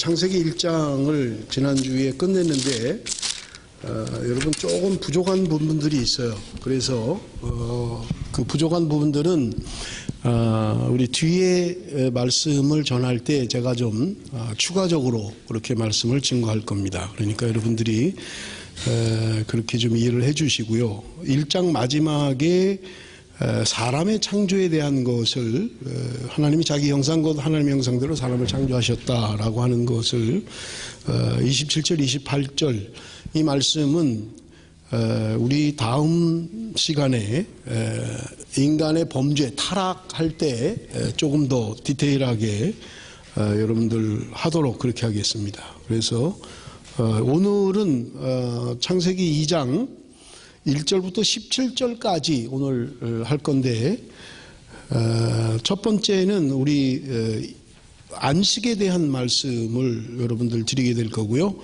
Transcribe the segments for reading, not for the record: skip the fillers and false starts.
창세기 1장을 지난주에 끝냈는데 여러분 조금 부족한 부분들이 있어요. 그래서 그 부족한 부분들은 우리 뒤에 말씀을 전할 때 제가 좀 추가적으로 그렇게 말씀을 증거할 겁니다. 그러니까 여러분들이 그렇게 좀 이해를 해 주시고요. 1장 마지막에 사람의 창조에 대한 것을 하나님이 자기 형상 곧 하나님의 형상대로 사람을 창조하셨다라고 하는 것을 27절 28절 이 말씀은 우리 다음 시간에 인간의 범죄 타락할 때 조금 더 디테일하게 여러분들 하도록 그렇게 하겠습니다. 그래서 오늘은 창세기 2장 1절부터 17절까지 오늘 할 건데 첫 번째는 우리 안식에 대한 말씀을 여러분들 드리게 될 거고요.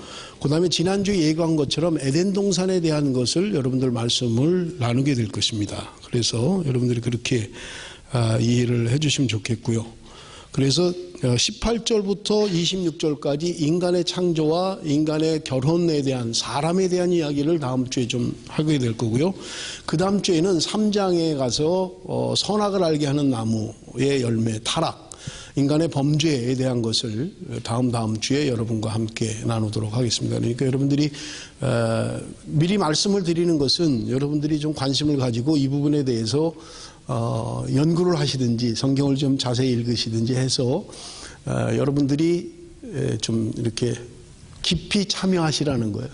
그 다음에 지난주에 예고한 것처럼 에덴 동산에 대한 것을 여러분들 말씀을 나누게 될 것입니다. 그래서 여러분들이 그렇게 이해를 해 주시면 좋겠고요. 그래서 18절부터 26절까지 인간의 창조와 인간의 결혼에 대한 사람에 대한 이야기를 다음 주에 좀 하게 될 거고요. 그 다음 주에는 3장에 가서 선악을 알게 하는 나무의 열매 타락 인간의 범죄에 대한 것을 다음 주에 여러분과 함께 나누도록 하겠습니다. 그러니까 여러분들이 미리 말씀을 드리는 것은 여러분들이 좀 관심을 가지고 이 부분에 대해서 연구를 하시든지 성경을 좀 자세히 읽으시든지 해서 여러분들이 좀 이렇게 깊이 참여하시라는 거예요.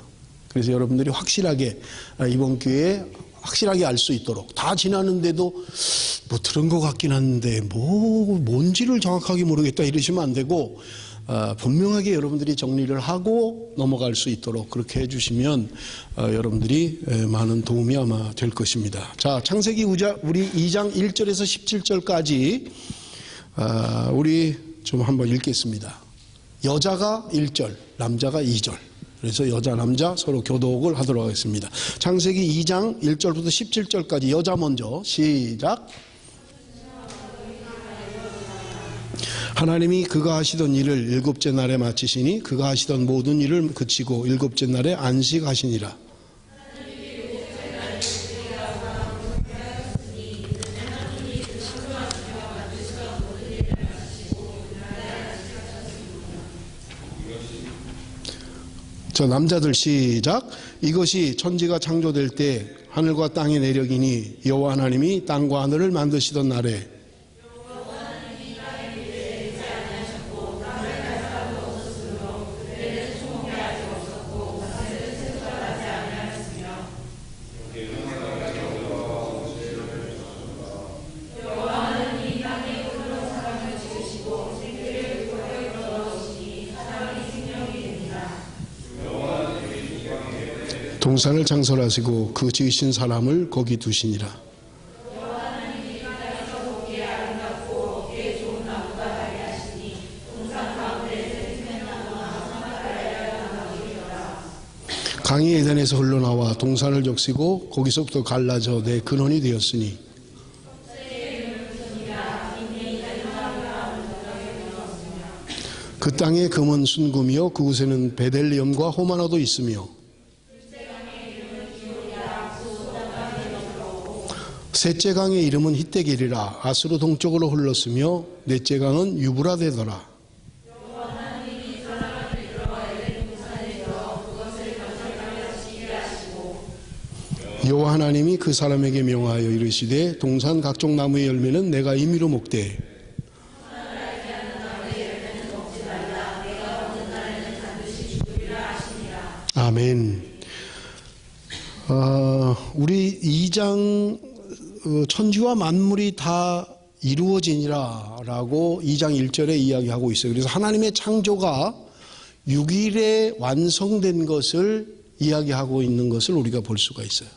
그래서 여러분들이 확실하게 이번 기회에 확실하게 알 수 있도록 다 지났는데도 뭐 들은 것 같긴 한데 뭔지를 정확하게 모르겠다 이러시면 안 되고 분명하게 여러분들이 정리를 하고 넘어갈 수 있도록 그렇게 해주시면 여러분들이 많은 도움이 아마 될 것입니다. 자, 창세기 우리 2장 1절에서 17절까지 우리 좀 한번 읽겠습니다. 여자가 1절, 남자가 2절. 그래서 여자 남자 서로 교독을 하도록 하겠습니다. 창세기 2장 1절부터 17절까지 여자 먼저 시작. 하나님이 그가 하시던 일을 일곱째 날에 마치시니 그가 하시던 모든 일을 그치고 일곱째 날에 안식하시니라. 자, 남자들 시작. 이것이 천지가 창조될 때 하늘과 땅의 내력이니 여호와 하나님이 땅과 하늘을 만드시던 날에 동산을 창설하시고 그 지으신 사람을 거기 두시니라. 강이 에덴에서 흘러나와 동산을 적시고 거기서부터 갈라져 내 근원이 되었으니 그 땅에 금은 순금이요 그곳에는 베델리엄과 호마노도 있으며 셋째 강의 이름은 히데겔이라. 아수르 동쪽으로 흘렀으며 넷째 강은 유브라데더라. 여호와 하나님이 그 사람에게 명하여 이르시되 동산 각종 나무의 열매는 내가 임의로 먹되 아멘. 우리 2장 천지와 만물이 다 이루어지니라 라고 2장 1절에 이야기하고 있어요. 그래서 하나님의 창조가 6일에 완성된 것을 이야기하고 있는 것을 우리가 볼 수가 있어요.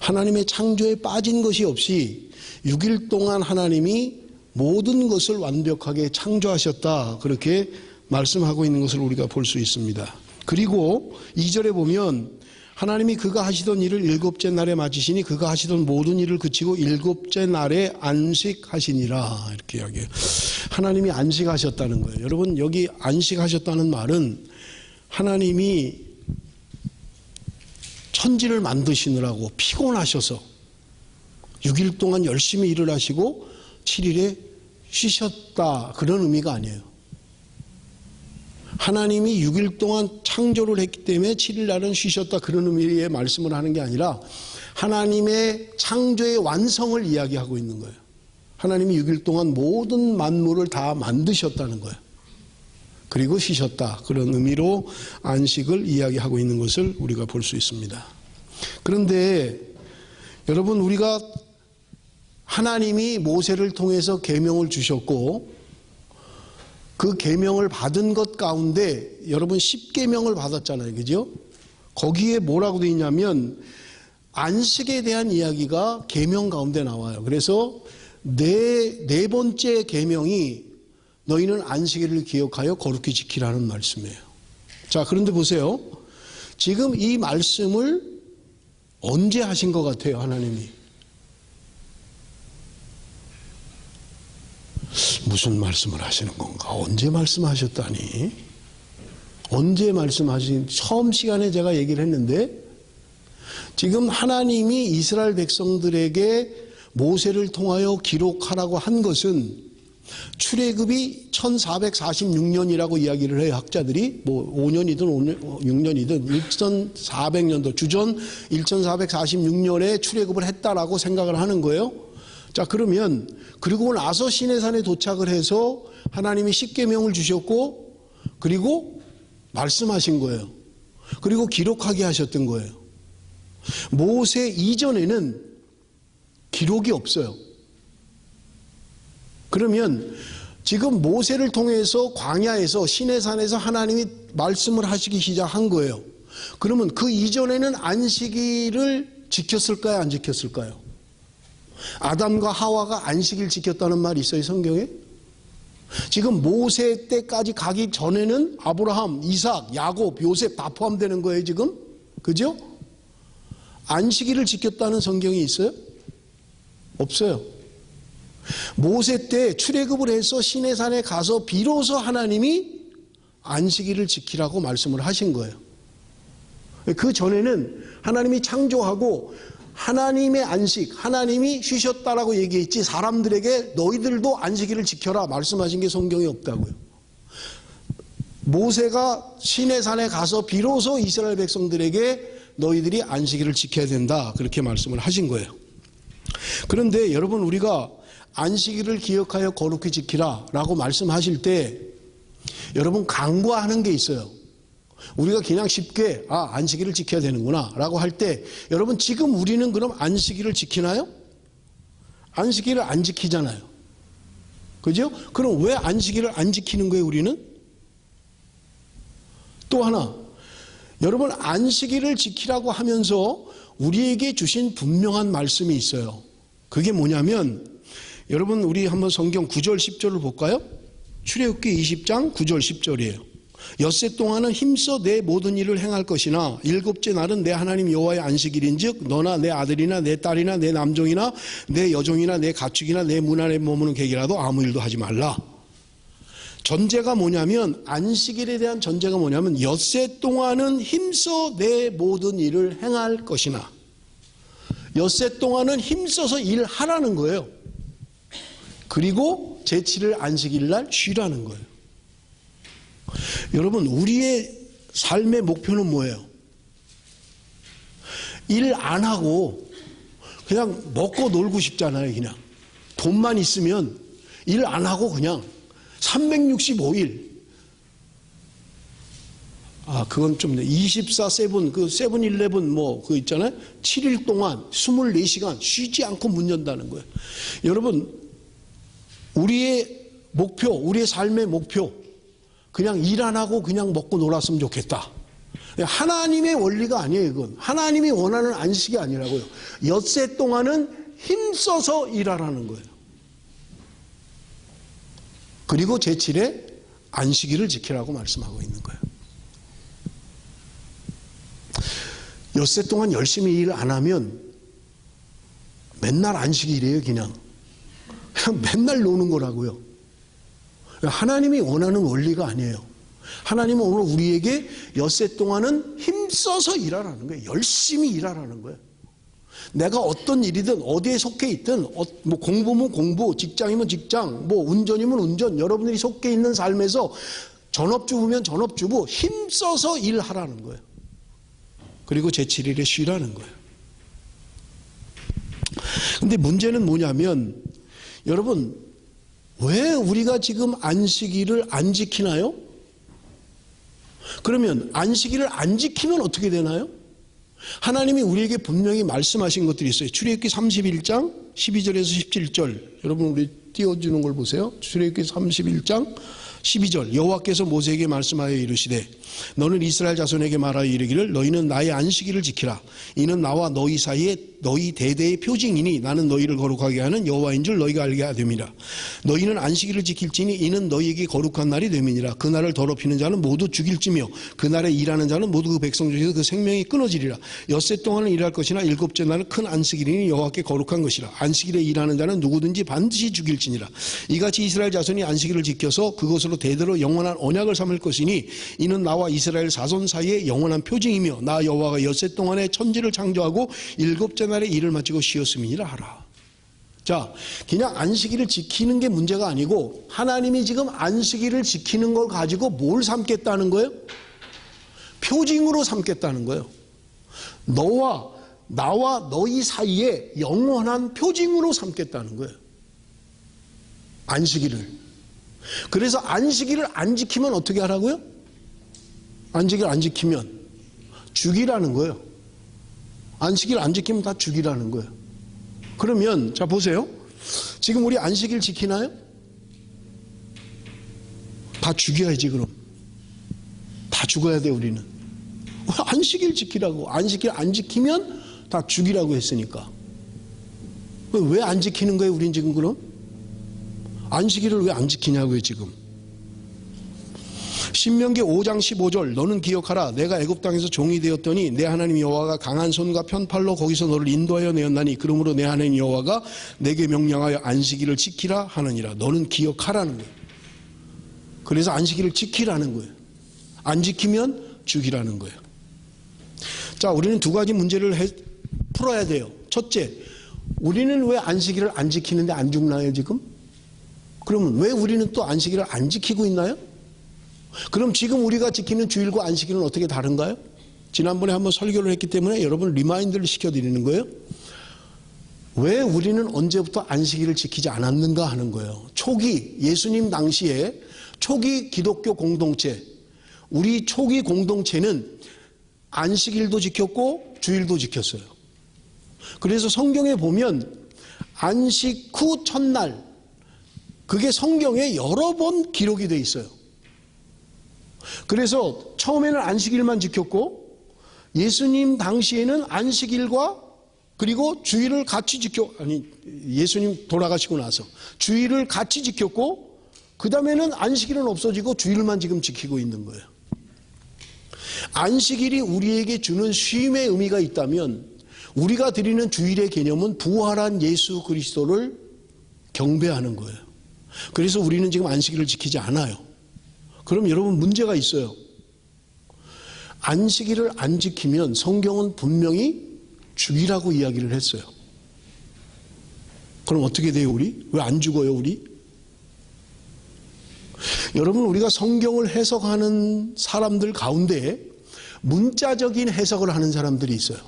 하나님의 창조에 빠진 것이 없이 6일 동안 하나님이 모든 것을 완벽하게 창조하셨다 그렇게 말씀하고 있는 것을 우리가 볼 수 있습니다. 그리고 2절에 보면 하나님이 그가 하시던 일을 일곱째 날에 마치시니 그가 하시던 모든 일을 그치고 일곱째 날에 안식하시니라. 이렇게 이야기해요. 하나님이 안식하셨다는 거예요. 여러분, 여기 안식하셨다는 말은 하나님이 천지를 만드시느라고 피곤하셔서 6일 동안 열심히 일을 하시고 7일에 쉬셨다, 그런 의미가 아니에요. 하나님이 6일 동안 창조를 했기 때문에 7일 날은 쉬셨다, 그런 의미의 말씀을 하는 게 아니라 하나님의 창조의 완성을 이야기하고 있는 거예요. 하나님이 6일 동안 모든 만물을 다 만드셨다는 거예요. 그리고 쉬셨다, 그런 의미로 안식을 이야기하고 있는 것을 우리가 볼 수 있습니다. 그런데 여러분, 우리가 하나님이 모세를 통해서 계명을 주셨고 그 계명을 받은 것 가운데 여러분 10계명을 받았잖아요. 그죠? 거기에 뭐라고 되어 있냐면 안식에 대한 이야기가 계명 가운데 나와요. 그래서 네 번째 계명이 너희는 안식일을 기억하여 거룩히 지키라는 말씀이에요. 자, 그런데 보세요. 지금 이 말씀을 언제 하신 것 같아요, 하나님이? 무슨 말씀을 하시는 건가? 언제 말씀하셨다니? 언제 말씀하신? 처음 시간에 제가 얘기를 했는데 지금 하나님이 이스라엘 백성들에게 모세를 통하여 기록하라고 한 것은 출애굽이 1446년이라고 이야기를 해요. 학자들이 뭐 5년이든 6년이든 1400년도 주전 1446년에 출애굽을 했다라고 생각을 하는 거예요. 자, 그러면 그리고 나서 시내산에 도착을 해서 하나님이 10계명을 주셨고 그리고 말씀하신 거예요. 그리고 기록하게 하셨던 거예요. 모세 이전에는 기록이 없어요. 그러면 지금 모세를 통해서 광야에서 시내산에서 하나님이 말씀을 하시기 시작한 거예요. 그러면 그 이전에는 안식일을 지켰을까요, 안 지켰을까요? 아담과 하와가 안식일 지켰다는 말이 있어요, 성경에? 지금 모세 때까지 가기 전에는 아브라함, 이삭, 야곱, 요셉 다 포함되는 거예요, 지금? 그죠? 안식일을 지켰다는 성경이 있어요? 없어요. 모세 때 출애굽을 해서 시내산에 가서 비로소 하나님이 안식일을 지키라고 말씀을 하신 거예요. 그 전에는 하나님이 창조하고 하나님의 안식, 하나님이 쉬셨다라고 얘기했지 사람들에게 너희들도 안식일을 지켜라 말씀하신 게 성경에 없다고요. 모세가 시내산에 가서 비로소 이스라엘 백성들에게 너희들이 안식일을 지켜야 된다, 그렇게 말씀을 하신 거예요. 그런데 여러분, 우리가 안식일을 기억하여 거룩히 지키라 라고 말씀하실 때 여러분 강구하는 게 있어요. 우리가 그냥 쉽게 안식일을 지켜야 되는구나 라고 할 때 여러분, 지금 우리는 그럼 안식일을 지키나요? 안식일을 안 지키잖아요. 그죠? 그럼 왜 안식일을 안 지키는 거예요, 우리는? 또 하나, 여러분, 안식일을 지키라고 하면서 우리에게 주신 분명한 말씀이 있어요. 그게 뭐냐면 여러분, 우리 한번 성경 9절 10절을 볼까요? 출애굽기 20장 9절 10절이에요. 엿새 동안은 힘써 내 모든 일을 행할 것이나 일곱째 날은 내 하나님 여호와의 안식일인즉 너나 내 아들이나 내 딸이나 내 남종이나 내 여종이나 내 가축이나 내 문 안에 머무는 객이라도 아무 일도 하지 말라. 전제가 뭐냐면, 안식일에 대한 전제가 뭐냐면 엿새 동안은 힘써 내 모든 일을 행할 것이나, 엿새 동안은 힘써서 일하라는 거예요. 그리고 제7일 안식일 날 쉬라는 거예요. 여러분, 우리의 삶의 목표는 뭐예요? 일 안 하고 그냥 먹고 놀고 싶잖아요. 그냥 돈만 있으면 일 안 하고 그냥 365일, 그건 좀 24 세븐, 그 세븐일레븐 뭐 그거 있잖아요. 7일 동안 24시간 쉬지 않고 문 연다는 거예요. 여러분, 우리의 목표, 우리의 삶의 목표, 그냥 일 안 하고 그냥 먹고 놀았으면 좋겠다. 하나님의 원리가 아니에요. 이건 하나님이 원하는 안식이 아니라고요. 엿새 동안은 힘써서 일하라는 거예요. 그리고 제7에 안식일을 지키라고 말씀하고 있는 거예요. 엿새 동안 열심히 일 안 하면 맨날 안식일이에요. 그냥 맨날 노는 거라고요. 하나님이 원하는 원리가 아니에요. 하나님은 오늘 우리에게 엿새 동안은 힘써서 일하라는 거예요. 열심히 일하라는 거예요. 내가 어떤 일이든 어디에 속해 있든 뭐 공부면 공부, 직장이면 직장, 뭐 운전이면 운전, 여러분들이 속해 있는 삶에서 전업주부면 전업주부 힘써서 일하라는 거예요. 그리고 제7일에 쉬라는 거예요. 근데 문제는 뭐냐면 여러분, 왜 우리가 지금 안식일을 안 지키나요? 그러면 안식일을 안 지키면 어떻게 되나요? 하나님이 우리에게 분명히 말씀하신 것들이 있어요. 출애굽기 31장 12절에서 17절. 여러분 우리 띄워주는 걸 보세요. 출애굽기 31장 12절. 여호와께서 모세에게 말씀하여 이르시되 너는 이스라엘 자손에게 말하여 이르기를 너희는 나의 안식일을 지키라. 이는 나와 너희 사이에 너희 대대의 표징이니 나는 너희를 거룩하게 하는 여호와인 줄 너희가 알게 하됨이라. 너희는 안식일을 지킬지니 이는 너희에게 거룩한 날이 됨이니라. 그날을 더럽히는 자는 모두 죽일지며 그날에 일하는 자는 모두 그 백성 중에서 그 생명이 끊어지리라. 엿새 동안은 일할 것이나 일곱째 날은 큰 안식일이니 여호와께 거룩한 것이라. 안식일에 일하는 자는 누구든지 반드시 죽일지니라. 이같이 이스라엘 자손이 안식일을 지켜서 그것으로 대대로 영원한 언약을 삼을 것이니 이는 나와 이스라엘 자손 사이에 영원한 표징이며 나 여호와가 엿새 동안에 천지를 창조하고 일곱째 날에 일을 마치고 쉬었음이니라 하라. 자, 그냥 안식일을 지키는 게 문제가 아니고 하나님이 지금 안식일을 지키는 걸 가지고 뭘 삼겠다는 거예요? 표징으로 삼겠다는 거예요. 나와 너희 사이에 영원한 표징으로 삼겠다는 거예요. 안식일을. 그래서 안식일을 안 지키면 어떻게 하라고요? 안식일 안 지키면 죽이라는 거예요. 안식일 안 지키면 다 죽이라는 거예요. 그러면 자 보세요. 지금 우리 안식일 지키나요? 다 죽여야지. 그럼 다 죽어야 돼. 우리는 안식일 지키라고. 안식일 안 지키면 다 죽이라고 했으니까. 왜 안 지키는 거예요? 우린 지금 그럼 안식일을 왜 안 지키냐고요 지금. 신명기 5장 15절 너는 기억하라. 내가 애굽 땅에서 종이 되었더니 내 하나님 여호와가 강한 손과 편팔로 거기서 너를 인도하여 내었나니 그러므로 내 하나님 여호와가 내게 명령하여 안식일을 지키라 하느니라. 너는 기억하라는 거예요. 그래서 안식일을 지키라는 거예요. 안 지키면 죽이라는 거예요. 자, 우리는 두 가지 문제를 풀어야 돼요. 첫째, 우리는 왜 안식일을 안 지키는데 안 죽나요 지금? 그러면 왜 우리는 또 안식일을 안 지키고 있나요? 그럼 지금 우리가 지키는 주일과 안식일은 어떻게 다른가요? 지난번에 한번 설교를 했기 때문에 여러분 리마인드를 시켜드리는 거예요. 왜 우리는 언제부터 안식일을 지키지 않았는가 하는 거예요. 초기 예수님 당시에 초기 기독교 공동체, 우리 초기 공동체는 안식일도 지켰고 주일도 지켰어요. 그래서 성경에 보면 안식 후 첫날, 그게 성경에 여러 번 기록이 돼 있어요. 그래서 처음에는 안식일만 지켰고 예수님 당시에는 안식일과 그리고 주일을 같이 예수님 돌아가시고 나서 주일을 같이 지켰고 그 다음에는 안식일은 없어지고 주일만 지금 지키고 있는 거예요. 안식일이 우리에게 주는 쉼의 의미가 있다면 우리가 드리는 주일의 개념은 부활한 예수 그리스도를 경배하는 거예요. 그래서 우리는 지금 안식일을 지키지 않아요. 그럼 여러분 문제가 있어요. 안식일을 안 지키면 성경은 분명히 죽이라고 이야기를 했어요. 그럼 어떻게 돼요 우리? 왜 안 죽어요 우리? 여러분 우리가 성경을 해석하는 사람들 가운데 문자적인 해석을 하는 사람들이 있어요.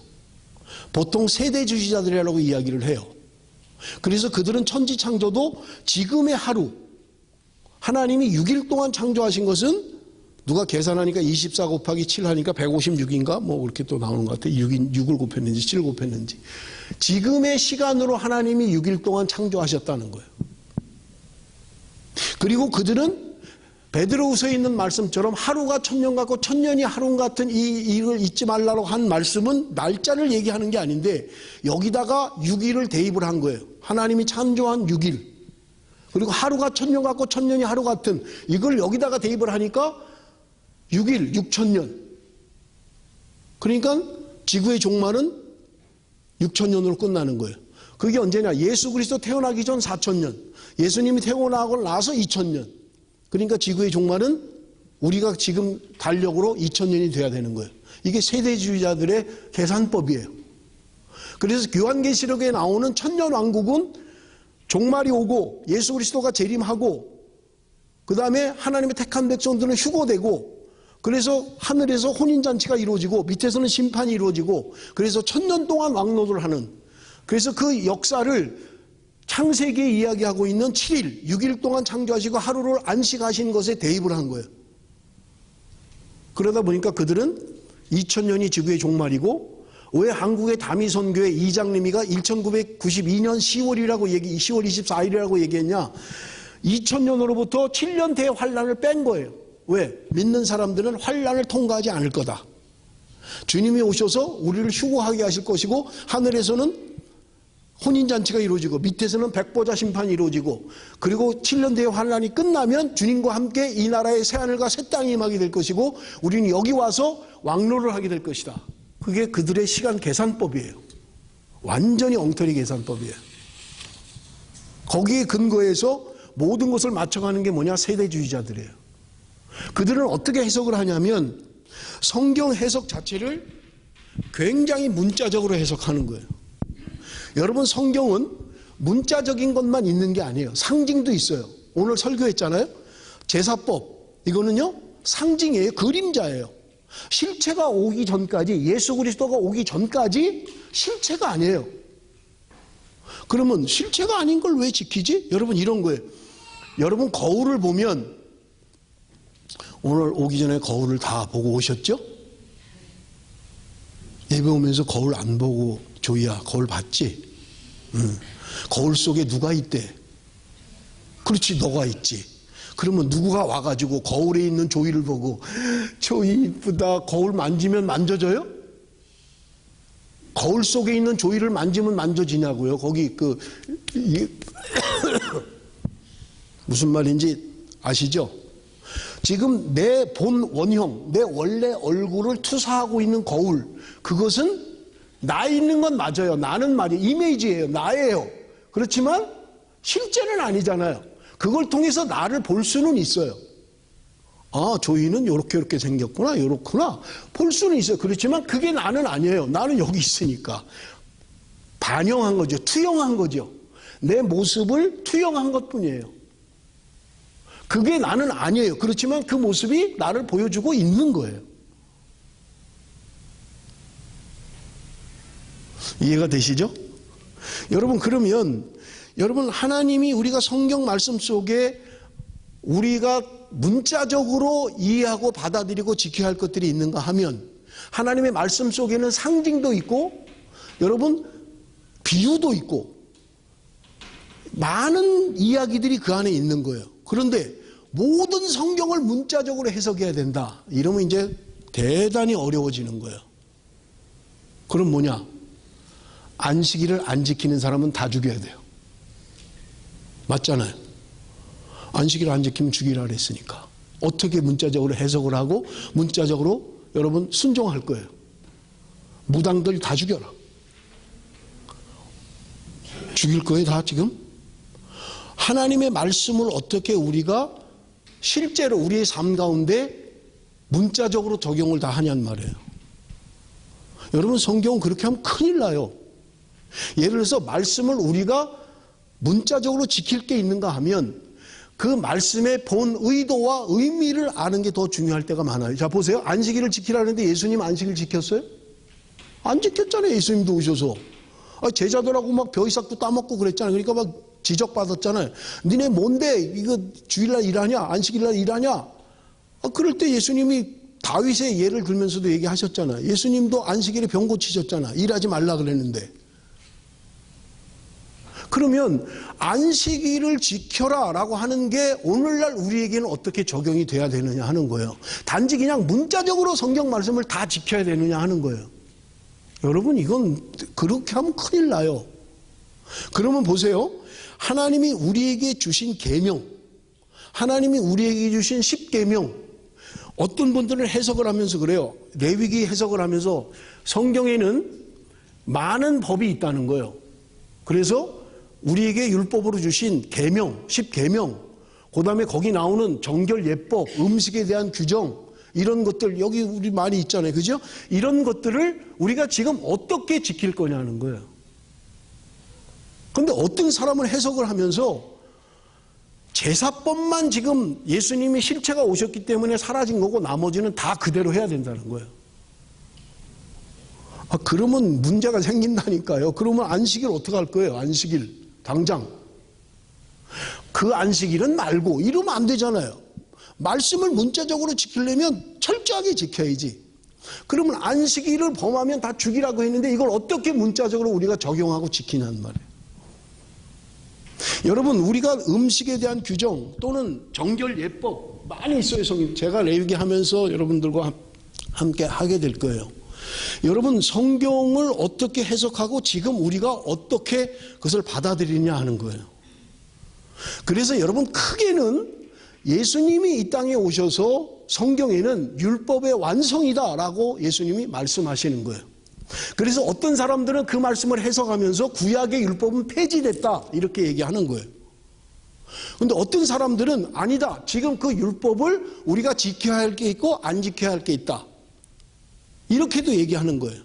보통 세대주의자들이라고 이야기를 해요. 그래서 그들은 천지창조도 지금의 하루, 하나님이 6일 동안 창조하신 것은 누가 계산하니까 24 곱하기 7 하니까 156인가 뭐 그렇게 또 나오는 것 같아요. 6을 곱했는지 7을 곱했는지. 지금의 시간으로 하나님이 6일 동안 창조하셨다는 거예요. 그리고 그들은 베드로후서에 있는 말씀처럼 하루가 천년 같고 천년이 하루 같은 이 일을 잊지 말라고 한 말씀은 날짜를 얘기하는 게 아닌데 여기다가 6일을 대입을 한 거예요. 하나님이 창조한 6일. 그리고 하루가 천년 같고 천년이 하루 같은 이걸 여기다가 대입을 하니까 6일, 6천년. 그러니까 지구의 종말은 6,000년으로 끝나는 거예요. 그게 언제냐? 예수 그리스도 태어나기 전 4,000년, 예수님이 태어나고 나서 2,000년. 그러니까 지구의 종말은 우리가 지금 달력으로 2,000년이 돼야 되는 거예요. 이게 세대주의자들의 계산법이에요. 그래서 요한계시록에 나오는 천년왕국은 종말이 오고 예수 그리스도가 재림하고 그 다음에 하나님의 택한 백성들은 휴거되고, 그래서 하늘에서 혼인잔치가 이루어지고 밑에서는 심판이 이루어지고, 그래서 1,000년 동안 왕노를 하는, 그래서 그 역사를 창세기에 이야기하고 있는 7일, 6일 동안 창조하시고 하루를 안식하신 것에 대입을 한 거예요. 그러다 보니까 그들은 2000년이 지구의 종말이고, 왜 한국의 다미선교회 이장님이가 1992년 10월 24일이라고 얘기했냐? 2000년으로부터 7년 대환란을 뺀 거예요. 왜? 믿는 사람들은 환란을 통과하지 않을 거다. 주님이 오셔서 우리를 휴거하게 하실 것이고, 하늘에서는 혼인잔치가 이루어지고 밑에서는 백보자 심판이 이루어지고, 그리고 7년 대의 환란이 끝나면 주님과 함께 이 나라의 새하늘과 새 땅이 임하게 될 것이고, 우리는 여기 와서 왕노를 하게 될 것이다. 그게 그들의 시간 계산법이에요. 완전히 엉터리 계산법이에요. 거기에 근거해서 모든 것을 맞춰가는 게 뭐냐? 세대주의자들이에요. 그들은 어떻게 해석을 하냐면 성경 해석 자체를 굉장히 문자적으로 해석하는 거예요. 여러분, 성경은 문자적인 것만 있는 게 아니에요. 상징도 있어요. 오늘 설교했잖아요. 제사법, 이거는요 상징이에요. 그림자예요. 실체가 오기 전까지, 예수 그리스도가 오기 전까지 실체가 아니에요. 그러면 실체가 아닌 걸 왜 지키지? 여러분, 이런 거예요. 여러분, 거울을 보면, 오늘 오기 전에 거울을 다 보고 오셨죠? 예배 오면서 거울 안 보고, 조이야 거울 봤지? 거울 속에 누가 있대? 그렇지, 너가 있지. 그러면 누구가 와가지고 거울에 있는 조이를 보고 조이 이쁘다, 거울 만지면 만져져요? 거울 속에 있는 조이를 만지면 만져지냐고요? 거기 무슨 말인지 아시죠? 지금 내 본 원형, 내 원래 얼굴을 투사하고 있는 거울, 그것은 나 있는 건 맞아요. 나는 말이에요. 이미지예요. 나예요. 그렇지만 실제는 아니잖아요. 그걸 통해서 나를 볼 수는 있어요. 아, 조이는 이렇게 생겼구나, 이렇구나 볼 수는 있어요. 그렇지만 그게 나는 아니에요. 나는 여기 있으니까. 반영한 거죠. 투영한 거죠. 내 모습을 투영한 것뿐이에요. 그게 나는 아니에요. 그렇지만 그 모습이 나를 보여주고 있는 거예요. 이해가 되시죠? 여러분, 그러면 여러분, 하나님이 우리가 성경 말씀 속에 우리가 문자적으로 이해하고 받아들이고 지켜야 할 것들이 있는가 하면, 하나님의 말씀 속에는 상징도 있고, 여러분, 비유도 있고, 많은 이야기들이 그 안에 있는 거예요. 그런데 모든 성경을 문자적으로 해석해야 된다. 이러면 이제 대단히 어려워지는 거예요. 그럼 뭐냐? 안식일을 안 지키는 사람은 다 죽여야 돼요. 맞잖아요. 안식일을 안 지키면 죽이라 그랬으니까. 어떻게 문자적으로 해석을 하고 문자적으로 여러분 순종할 거예요? 무당들 다 죽여라. 죽일 거예요, 다 지금? 하나님의 말씀을 어떻게 우리가 실제로 우리의 삶 가운데 문자적으로 적용을 다 하냔 말이에요. 여러분, 성경은 그렇게 하면 큰일 나요. 예를 들어서 말씀을 우리가 문자적으로 지킬 게 있는가 하면 그 말씀의 본 의도와 의미를 아는 게 더 중요할 때가 많아요. 자, 보세요. 안식일을 지키라는데 예수님 안식일 지켰어요? 안 지켰잖아요. 예수님도 오셔서. 제자들하고 막 벼이삭도 따먹고 그랬잖아요. 그러니까 막 지적받았잖아요. 니네 뭔데 이거 주일날 일하냐? 안식일날 일하냐? 그럴 때 예수님이 다윗의 예를 들면서도 얘기하셨잖아요. 예수님도 안식일에 병 고치셨잖아. 일하지 말라 그랬는데. 그러면 안식일을 지켜라 라고 하는 게 오늘날 우리에게는 어떻게 적용이 돼야 되느냐 하는 거예요. 단지 그냥 문자적으로 성경 말씀을 다 지켜야 되느냐 하는 거예요. 여러분, 이건 그렇게 하면 큰일 나요. 그러면 보세요. 하나님이 우리에게 주신 계명, 하나님이 우리에게 주신 10계명, 어떤 분들은 해석을 하면서 그래요. 레위기 해석을 하면서 성경에는 많은 법이 있다는 거예요. 그래서 우리에게 율법으로 주신 계명, 10계명, 그다음에 거기 나오는 정결 예법, 음식에 대한 규정, 이런 것들 여기 우리 많이 있잖아요. 그죠? 이런 것들을 우리가 지금 어떻게 지킬 거냐는 거예요. 그런데 어떤 사람은 해석을 하면서 제사법만 지금 예수님이 실체가 오셨기 때문에 사라진 거고 나머지는 다 그대로 해야 된다는 거예요. 그러면 문제가 생긴다니까요. 그러면 안식일 어떻게 할 거예요? 안식일 당장 그 안식일은 말고 이러면 안 되잖아요. 말씀을 문자적으로 지키려면 철저하게 지켜야지. 그러면 안식일을 범하면 다 죽이라고 했는데 이걸 어떻게 문자적으로 우리가 적용하고 지키냐는 말이에요. 여러분, 우리가 음식에 대한 규정 또는 정결 예법 많이 있어요. 성경. 제가 레위기 하면서 여러분들과 함께 하게 될 거예요. 여러분, 성경을 어떻게 해석하고 지금 우리가 어떻게 그것을 받아들이냐 하는 거예요. 그래서 여러분, 크게는 예수님이 이 땅에 오셔서 성경에는 율법의 완성이다라고 예수님이 말씀하시는 거예요. 그래서 어떤 사람들은 그 말씀을 해석하면서 구약의 율법은 폐지됐다 이렇게 얘기하는 거예요. 그런데 어떤 사람들은 아니다, 지금 그 율법을 우리가 지켜야 할 게 있고 안 지켜야 할 게 있다, 이렇게도 얘기하는 거예요.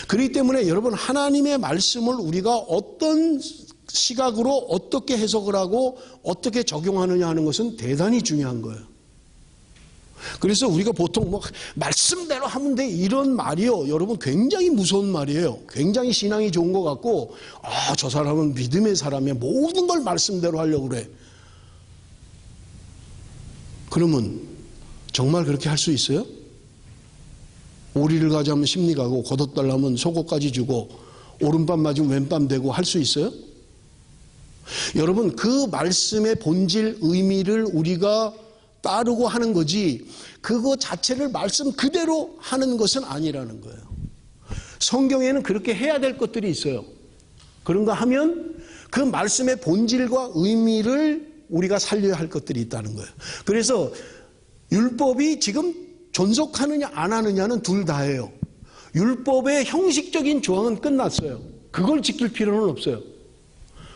그렇기 때문에 여러분, 하나님의 말씀을 우리가 어떤 시각으로 어떻게 해석을 하고 어떻게 적용하느냐 하는 것은 대단히 중요한 거예요. 그래서 우리가 보통 말씀대로 하면 돼 이런 말이요, 여러분 굉장히 무서운 말이에요. 굉장히 신앙이 좋은 것 같고, 저 사람은 믿음의 사람이야, 모든 걸 말씀대로 하려고 그래. 그러면 정말 그렇게 할 수 있어요? 오리를 가자면 심리 가고, 걷어달라면 속옷까지 주고, 오른밤 맞으면 왼밤 되고 할 수 있어요? 여러분, 그 말씀의 본질 의미를 우리가 따르고 하는 거지, 그거 자체를 말씀 그대로 하는 것은 아니라는 거예요. 성경에는 그렇게 해야 될 것들이 있어요. 그런가 하면 그 말씀의 본질과 의미를 우리가 살려야 할 것들이 있다는 거예요. 그래서 율법이 지금 존속하느냐 안 하느냐는 둘 다예요. 율법의 형식적인 조항은 끝났어요. 그걸 지킬 필요는 없어요.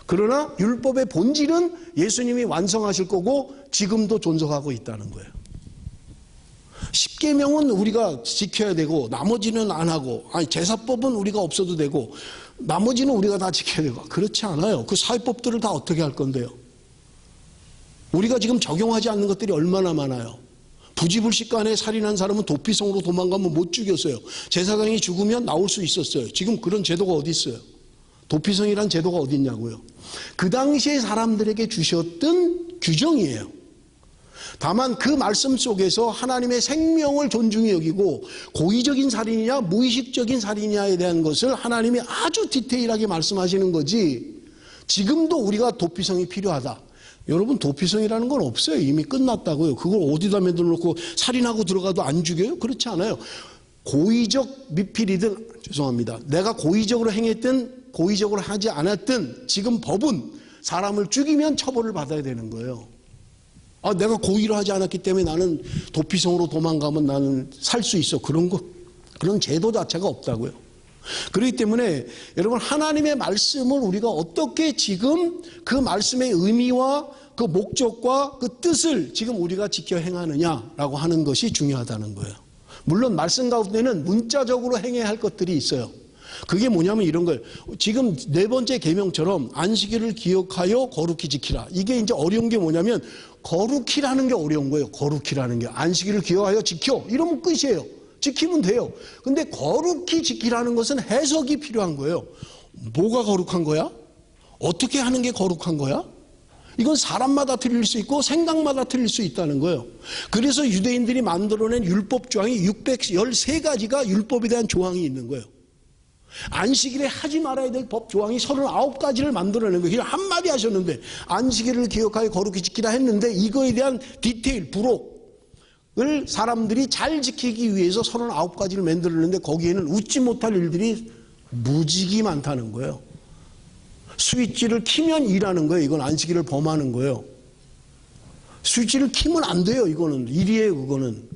그러나 율법의 본질은 예수님이 완성하실 거고 지금도 존속하고 있다는 거예요. 10계명은 우리가 지켜야 되고 나머지는 안 하고, 제사법은 우리가 없어도 되고 나머지는 우리가 다 지켜야 되고, 그렇지 않아요. 그 사회법들을 다 어떻게 할 건데요? 우리가 지금 적용하지 않는 것들이 얼마나 많아요. 부지불식간에 살인한 사람은 도피성으로 도망가면 못 죽였어요. 제사장이 죽으면 나올 수 있었어요. 지금 그런 제도가 어디 있어요? 도피성이란 제도가 어디 있냐고요. 그 당시에 사람들에게 주셨던 규정이에요. 다만 그 말씀 속에서 하나님의 생명을 존중히 여기고 고의적인 살인이냐 무의식적인 살인이냐에 대한 것을 하나님이 아주 디테일하게 말씀하시는 거지, 지금도 우리가 도피성이 필요하다, 여러분 도피성이라는 건 없어요. 이미 끝났다고요. 그걸 어디다 만들어놓고 살인하고 들어가도 안 죽여요? 그렇지 않아요. 고의적 미필이든, 죄송합니다, 내가 고의적으로 행했든 고의적으로 하지 않았든 지금 법은 사람을 죽이면 처벌을 받아야 되는 거예요. 내가 고의로 하지 않았기 때문에 나는 도피성으로 도망가면 나는 살 수 있어, 그런 제도 자체가 없다고요. 그렇기 때문에 여러분, 하나님의 말씀을 우리가 어떻게 지금 그 말씀의 의미와 그 목적과 그 뜻을 지금 우리가 지켜 행하느냐라고 하는 것이 중요하다는 거예요. 물론 말씀 가운데는 문자적으로 행해야 할 것들이 있어요. 그게 뭐냐면 이런 거예요. 지금 네 번째 계명처럼 안식일을 기억하여 거룩히 지키라, 이게 이제 어려운 게 뭐냐면 거룩히라는 게 어려운 거예요. 거룩히라는 게, 안식일을 기억하여 지켜 이러면 끝이에요. 지키면 돼요. 근데 거룩히 지키라는 것은 해석이 필요한 거예요. 뭐가 거룩한 거야? 어떻게 하는 게 거룩한 거야? 이건 사람마다 틀릴 수 있고 생각마다 틀릴 수 있다는 거예요. 그래서 유대인들이 만들어낸 율법 조항이 613가지가 율법에 대한 조항이 있는 거예요. 안식일에 하지 말아야 될 법 조항이 39가지를 만들어낸 거예요. 그냥 한마디 하셨는데 안식일을 기억하여 거룩히 지키라 했는데 이거에 대한 디테일, 부록을 사람들이 잘 지키기 위해서 39가지를 만들었는데 거기에는 웃지 못할 일들이 무지개 많다는 거예요. 스위치를 키면 일하는 거예요. 이건 안식일을 범하는 거예요. 스위치를 키면 안 돼요. 이거는 일이에요. 그거는.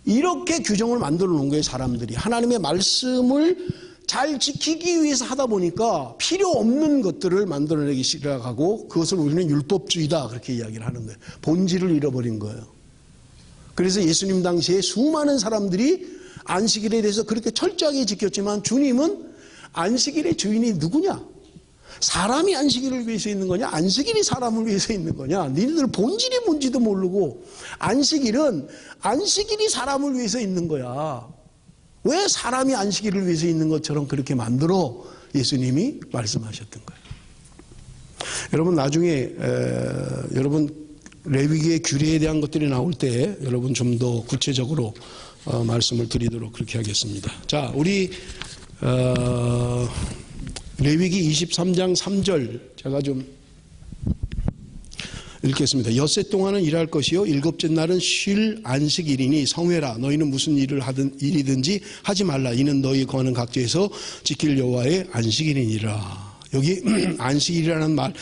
이렇게 규정을 만들어 놓은 거예요. 사람들이. 하나님의 말씀을 잘 지키기 위해서 하다 보니까 필요 없는 것들을 만들어내기 시작하고 그것을 우리는 율법주의다 그렇게 이야기를 하는 거예요. 본질을 잃어버린 거예요. 그래서 예수님 당시에 수많은 사람들이 안식일에 대해서 그렇게 철저하게 지켰지만 주님은 안식일의 주인이 누구냐? 사람이 안식일을 위해서 있는 거냐? 안식일이 사람을 위해서 있는 거냐? 니네들 본질이 뭔지도 모르고 안식일이 사람을 위해서 있는 거야. 왜 사람이 안식일을 위해서 있는 것처럼 그렇게 만들어 예수님이 말씀하셨던 거예요. 여러분 나중에 여러분 레위기의 규례에 대한 것들이 나올 때 여러분 좀 더 구체적으로 말씀을 드리도록 그렇게 하겠습니다. 자, 우리 레위기 23장 3절 제가 좀 읽겠습니다. 엿새 동안은 일할 것이요 일곱째 날은 쉴 안식일이니 성회라. 너희는 무슨 일이든지 하지 말라. 이는 너희 거하는 각지에서 지킬 여호와의 안식일이니라. 여기 안식일이라는 말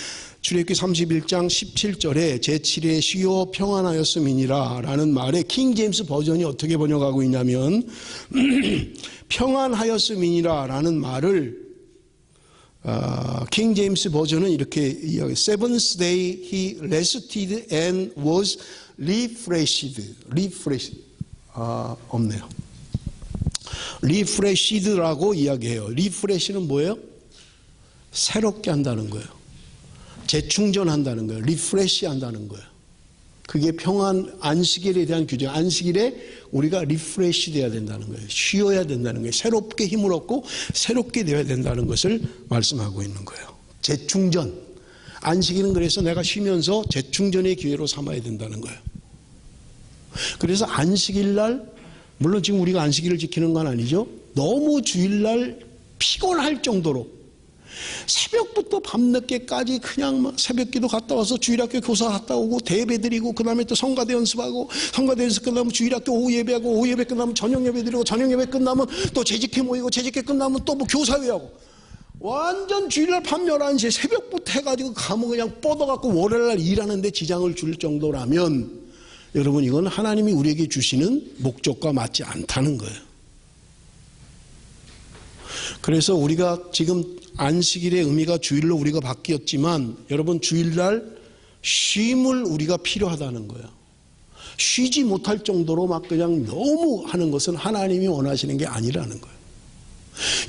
출애굽기 31장 17절에 제7일 쉬어 평안하였음이니라 라는 말에 킹 제임스 버전이 어떻게 번역하고 있냐면 평안하였음이니라 라는 말을 킹 제임스 버전은 이렇게 이야기해요. Seventh day he rested and was refreshed. 없네요. refreshed라고 이야기해요. refresh는 뭐예요? 새롭게 한다는 거예요. 재충전한다는 거예요. 리프레시 한다는 거예요. 그게 평안 안식일에 대한 규정. 안식일에 우리가 리프레시 돼야 된다는 거예요. 쉬어야 된다는 거예요. 새롭게 힘을 얻고 새롭게 되어야 된다는 것을 말씀하고 있는 거예요. 재충전. 안식일은 그래서 내가 쉬면서 재충전의 기회로 삼아야 된다는 거예요. 그래서 안식일날 물론 지금 우리가 안식일을 지키는 건 아니죠. 너무 주일날 피곤할 정도로 새벽부터 밤늦게까지 그냥 새벽기도 갔다 와서 주일학교 교사 갔다 오고 대예배 드리고 그 다음에 또 성가대 연습하고 성가대 연습 끝나면 주일학교 오후 예배하고 오후 예배 끝나면 저녁 예배 드리고 저녁 예배 끝나면 또 재직회 모이고 재직회 끝나면 또 뭐 교사회하고 완전 주일날 밤 11시에 새벽부터 해가지고 가면 그냥 뻗어갖고 월요일날 일하는데 지장을 줄 정도라면 여러분 이건 하나님이 우리에게 주시는 목적과 맞지 않다는 거예요. 그래서 우리가 지금 안식일의 의미가 주일로 우리가 바뀌었지만 여러분 주일날 쉼을 우리가 필요하다는 거예요. 쉬지 못할 정도로 막 그냥 너무 하는 것은 하나님이 원하시는 게 아니라는 거예요.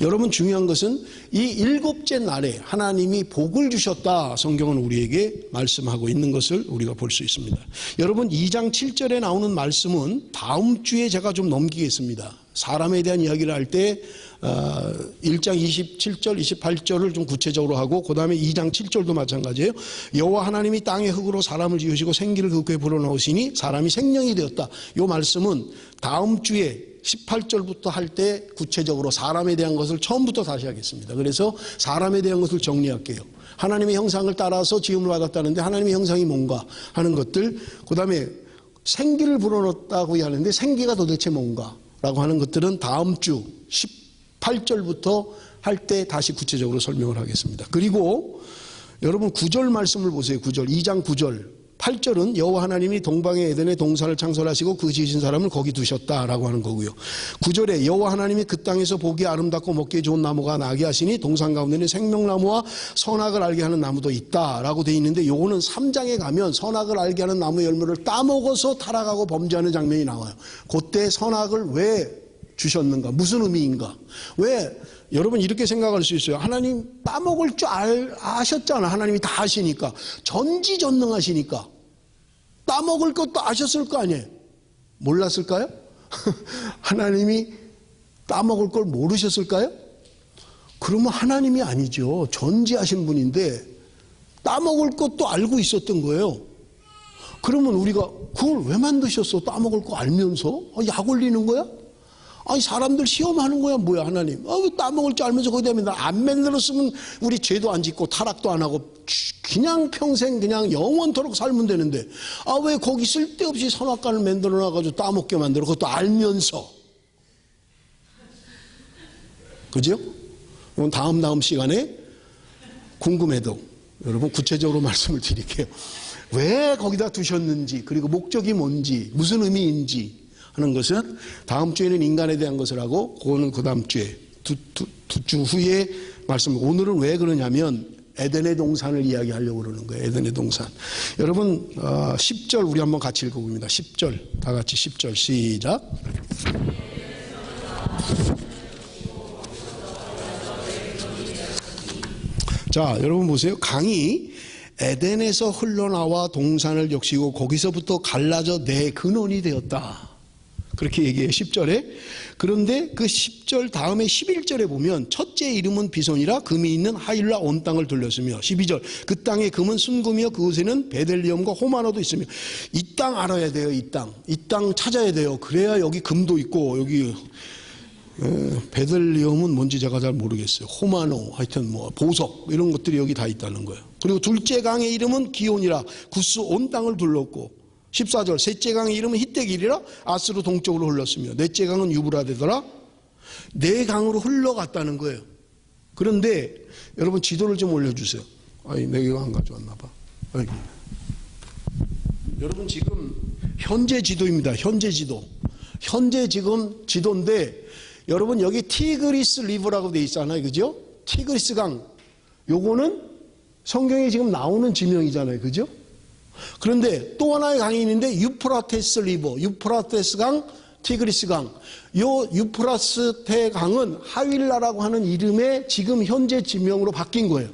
여러분 중요한 것은 이 일곱째 날에 하나님이 복을 주셨다 성경은 우리에게 말씀하고 있는 것을 우리가 볼 수 있습니다. 여러분 2장 7절에 나오는 말씀은 다음 주에 제가 좀 넘기겠습니다. 사람에 대한 이야기를 할 때 1장 27절 28절을 좀 구체적으로 하고 그 다음에 2장 7절도 마찬가지예요. 여호와 하나님이 땅의 흙으로 사람을 지으시고 생기를 그에 불어넣으시니 사람이 생명이 되었다. 이 말씀은 다음 주에 18절부터 할 때 구체적으로 사람에 대한 것을 처음부터 다시 하겠습니다. 그래서 사람에 대한 것을 정리할게요. 하나님의 형상을 따라서 지음을 받았다는데 하나님의 형상이 뭔가 하는 것들, 그 다음에 생기를 불어넣었다고 하는데 생기가 도대체 뭔가 라고 하는 것들은 다음 주 18절부터 할 때 다시 구체적으로 설명을 하겠습니다. 그리고 여러분 9절 말씀을 보세요. 9절 2장 9절 8절은 여호와 하나님이 동방의 에덴에 동산을 창설하시고 그 지으신 사람을 거기 두셨다라고 하는 거고요. 9절에 여호와 하나님이 그 땅에서 보기 아름답고 먹기에 좋은 나무가 나게 하시니 동산 가운데는 생명나무와 선악을 알게 하는 나무도 있다라고 되어 있는데 요거는 3장에 가면 선악을 알게 하는 나무 열매를 따먹어서 타락하고 범죄하는 장면이 나와요. 그때 선악을 왜 주셨는가? 무슨 의미인가? 왜? 여러분 이렇게 생각할 수 있어요. 하나님 따먹을 줄 아셨잖아. 하나님이 다 아시니까. 전지전능하시니까. 따먹을 것도 아셨을 거 아니에요. 몰랐을까요? 하나님이 따먹을 걸 모르셨을까요? 그러면 하나님이 아니죠. 전지하신 분인데 따먹을 것도 알고 있었던 거예요. 그러면 우리가 그걸 왜 만드셨어? 따먹을 거 알면서? 약 올리는 거야? 아니 사람들 시험하는 거야 뭐야 하나님. 왜 따먹을 줄 알면서 거기 되면 안 만들었으면 우리 죄도 안 짓고 타락도 안 하고 그냥 평생 그냥 영원토록 살면 되는데 왜 거기 쓸데없이 선악과를 만들어 놔가지고 따먹게 만들어 그것도 알면서. 그죠? 다음 시간에 궁금해도 여러분 구체적으로 말씀을 드릴게요. 왜 거기다 두셨는지, 그리고 목적이 뭔지, 무슨 의미인지 하는 것은 다음 주에는 인간에 대한 것을 하고, 그거는 그 다음 주에 두 주 후에 말씀. 오늘은 왜 그러냐면 에덴의 동산을 이야기하려고 그러는 거예요. 에덴의 동산. 여러분 10절 우리 한번 같이 읽어봅니다. 10절 다 같이 10절 시작. 자, 여러분 보세요. 강이 에덴에서 흘러나와 동산을 적시고 거기서부터 갈라져 내 근원이 되었다. 그렇게 얘기해요. 10절에. 그런데 그 10절 다음에 11절에 보면 첫째 이름은 비손이라 금이 있는 하일라 온 땅을 돌렸으며 12절 그 땅에 금은 순금이요 그곳에는 베델리엄과 호마노도 있으며 이 땅 알아야 돼요. 이 땅 찾아야 돼요. 그래야 여기 금도 있고 여기 베들리엄은 뭔지 제가 잘 모르겠어요. 호마노 하여튼 뭐 보석 이런 것들이 여기 다 있다는 거예요. 그리고 둘째 강의 이름은 기온이라 구스 온 땅을 둘렀고 14절 셋째 강의 이름은 히떼길이라 아스로 동쪽으로 흘렀으며 넷째 강은 유브라데더라. 네 강으로 흘러갔다는 거예요. 그런데 여러분 지도를 좀 올려주세요. 아니 내가 안 가져왔나 봐. 여기. 여러분 지금 현재 지도입니다. 현재 지도. 현재 지금 지도인데 여러분 여기 티그리스 리버라고 돼 있잖아요. 그죠? 티그리스 강. 요거는 성경에 지금 나오는 지명이잖아요. 그죠? 그런데 또 하나의 강이 있는데 유프라테스 리버, 유프라테스 강, 티그리스 강. 요 유프라테 강은 하윌라라고 하는 이름의 지금 현재 지명으로 바뀐 거예요.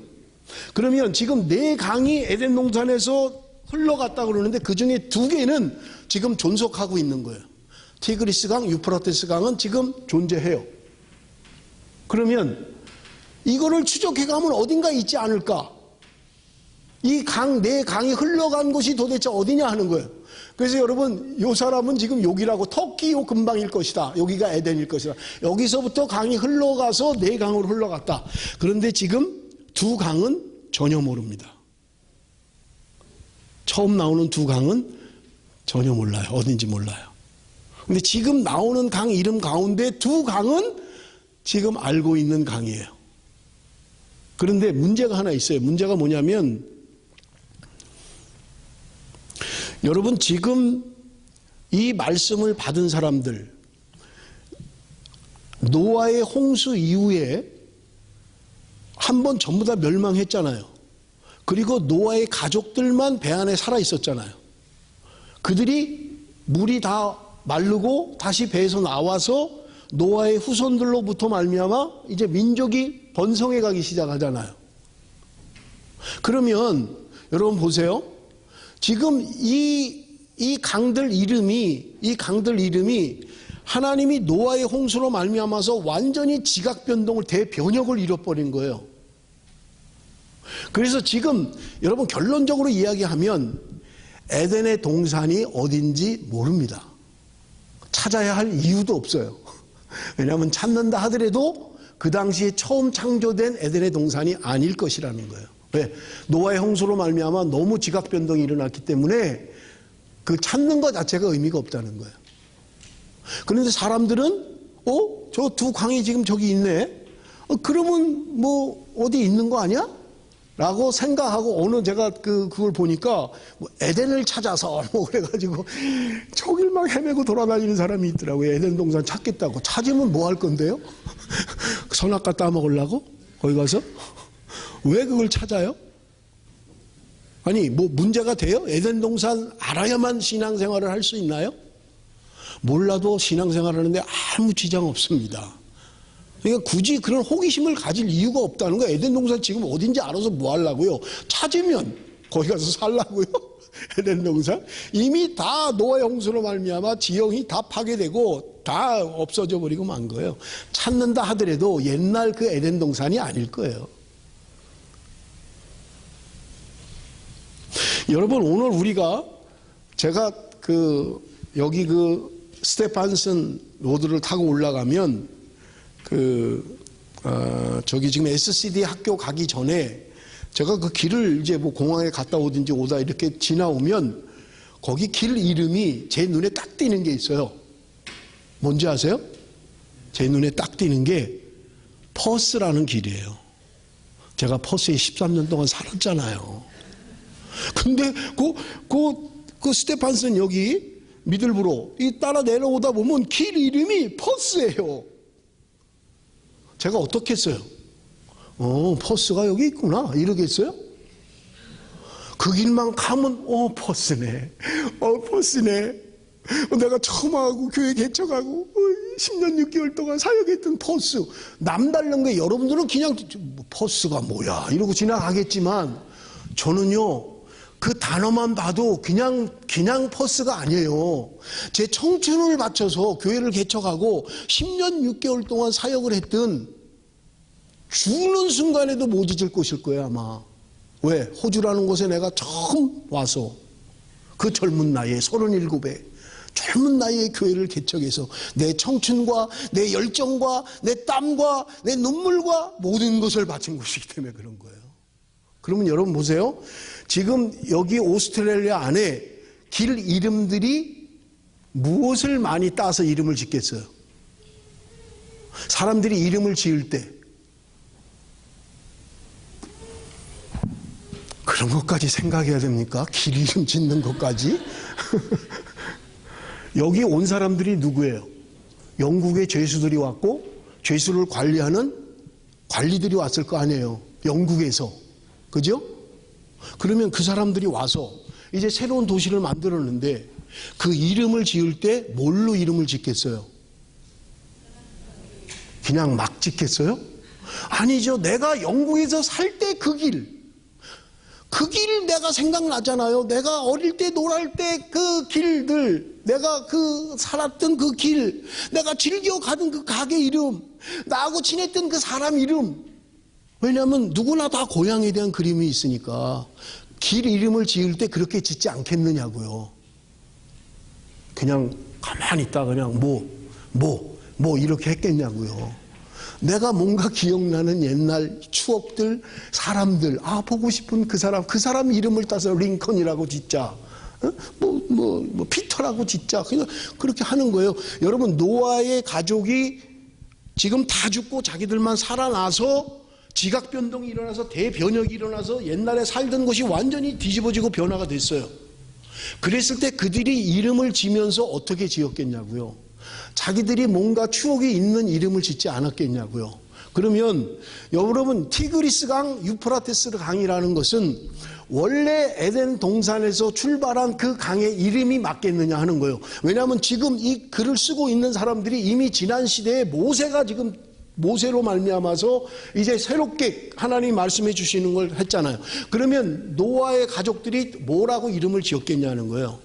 그러면 지금 네 강이 에덴 동산에서 흘러갔다고 그러는데 그 중에 두 개는 지금 존속하고 있는 거예요. 티그리스 강, 유프라테스 강은 지금 존재해요. 그러면 이거를 추적해 가면 어딘가 있지 않을까? 이 강, 네 강이 흘러간 곳이 도대체 어디냐 하는 거예요. 그래서 여러분, 요 사람은 지금 여기라고 터키 요 근방일 것이다. 여기가 에덴일 것이다. 여기서부터 강이 흘러가서 네 강으로 흘러갔다. 그런데 지금 두 강은 전혀 모릅니다. 처음 나오는 두 강은 전혀 몰라요. 어딘지 몰라요. 근데 지금 나오는 강 이름 가운데 두 강은 지금 알고 있는 강이에요. 그런데 문제가 하나 있어요. 문제가 뭐냐면 여러분 지금 이 말씀을 받은 사람들 노아의 홍수 이후에 한번 전부 다 멸망했잖아요. 그리고 노아의 가족들만 배 안에 살아 있었잖아요. 그들이 물이 다 마르고 다시 배에서 나와서 노아의 후손들로부터 말미암아 이제 민족이 번성해 가기 시작하잖아요. 그러면 여러분 보세요. 지금 이 강들 이름이 하나님이 노아의 홍수로 말미암아서 완전히 지각 변동을 대변혁을 이뤄버린 거예요. 그래서 지금 여러분 결론적으로 이야기하면 에덴의 동산이 어딘지 모릅니다. 찾아야 할 이유도 없어요. 왜냐하면 찾는다 하더라도 그 당시에 처음 창조된 에덴의 동산이 아닐 것이라는 거예요. 왜? 노아의 홍수로 말미암아 너무 지각 변동이 일어났기 때문에 그 찾는 것 자체가 의미가 없다는 거예요. 그런데 사람들은 저 두 강이 지금 저기 있네. 그러면 뭐 어디 있는 거 아니야? 라고 생각하고 오늘 제가 그걸 보니까 뭐 에덴을 찾아서 뭐 그래가지고 저길 막 헤매고 돌아다니는 사람이 있더라고요. 에덴 동산 찾겠다고. 찾으면 뭐 할 건데요? 선악과 따먹으려고? 거기 가서? 왜 그걸 찾아요? 아니 뭐 문제가 돼요? 에덴 동산 알아야만 신앙생활을 할 수 있나요? 몰라도 신앙생활 하는데 아무 지장 없습니다. 그러니까 굳이 그런 호기심을 가질 이유가 없다는 거예요. 에덴 동산 지금 어딘지 알아서 뭐 하려고요? 찾으면 거기 가서 살라고요? 에덴 동산 이미 다 노아의 홍수로 말미암아 지형이 다 파괴되고 다 없어져 버리고 만 거예요. 찾는다 하더라도 옛날 그 에덴 동산이 아닐 거예요. 여러분 오늘 우리가 제가 여기 스테판슨 로드를 타고 올라가면 저기 지금 SCD 학교 가기 전에 제가 그 길을 이제 뭐 공항에 갔다 오든지 오다 이렇게 지나오면 거기 길 이름이 제 눈에 딱 띄는 게 있어요. 뭔지 아세요? 제 눈에 딱 띄는 게 퍼스라는 길이에요. 제가 퍼스에 13년 동안 살았잖아요. 근데 그 스테판슨 여기 미들브로 이 따라 내려오다 보면 길 이름이 퍼스예요. 제가 어떻게 했어요? 퍼스가 여기 있구나 이러겠어요? 그 길만 가면 퍼스네. 퍼스네. 내가 처음 하고 교회 개척하고 10년 6개월 동안 사역했던 퍼스. 남다른 게 여러분들은 그냥 퍼스가 뭐야 이러고 지나가겠지만 저는요 그 단어만 봐도 그냥 퍼스가 아니에요. 제 청춘을 바쳐서 교회를 개척하고 10년 6개월 동안 사역을 했던 죽는 순간에도 못 잊을 것일 거예요 아마. 왜? 호주라는 곳에 내가 처음 와서 그 젊은 나이에 37에 젊은 나이에 교회를 개척해서 내 청춘과 내 열정과 내 땀과 내 눈물과 모든 것을 바친 것이기 때문에 그런 거예요. 그러면 여러분 보세요. 지금 여기 오스트레일리아 안에 길 이름들이 무엇을 많이 따서 이름을 짓겠어요? 사람들이 이름을 지을 때 그런 것까지 생각해야 됩니까? 길 이름 짓는 것까지? 여기 온 사람들이 누구예요? 영국의 죄수들이 왔고 죄수를 관리하는 관리들이 왔을 거 아니에요. 영국에서. 그죠? 그러면 그 사람들이 와서 이제 새로운 도시를 만들었는데 그 이름을 지을 때 뭘로 이름을 짓겠어요? 그냥 막 짓겠어요? 아니죠. 내가 영국에서 살 때 그 길 내가 생각나잖아요. 내가 어릴 때 놀할 때 그 길들, 내가 그 살았던 그 길, 내가 즐겨 가던 그 가게 이름, 나하고 지냈던 그 사람 이름. 왜냐하면 누구나 다 고향에 대한 그림이 있으니까 길 이름을 지을 때 그렇게 짓지 않겠느냐고요. 그냥 가만히 있다 그냥 뭐 이렇게 했겠냐고요. 내가 뭔가 기억나는 옛날 추억들, 사람들, 보고 싶은 그 사람 이름을 따서 링컨이라고 짓자. 피터라고 짓자. 그냥 그렇게 하는 거예요. 여러분, 노아의 가족이 지금 다 죽고 자기들만 살아나서 지각 변동이 일어나서 대변혁이 일어나서 옛날에 살던 것이 완전히 뒤집어지고 변화가 됐어요. 그랬을 때 그들이 이름을 지면서 어떻게 지었겠냐고요. 자기들이 뭔가 추억이 있는 이름을 짓지 않았겠냐고요. 그러면 여러분 티그리스 강, 유프라테스 강이라는 것은 원래 에덴 동산에서 출발한 그 강의 이름이 맞겠느냐 하는 거예요. 왜냐하면 지금 이 글을 쓰고 있는 사람들이 이미 지난 시대에 모세가 지금 모세로 말미암아서 이제 새롭게 하나님 말씀해 주시는 걸 했잖아요. 그러면 노아의 가족들이 뭐라고 이름을 지었겠냐는 거예요.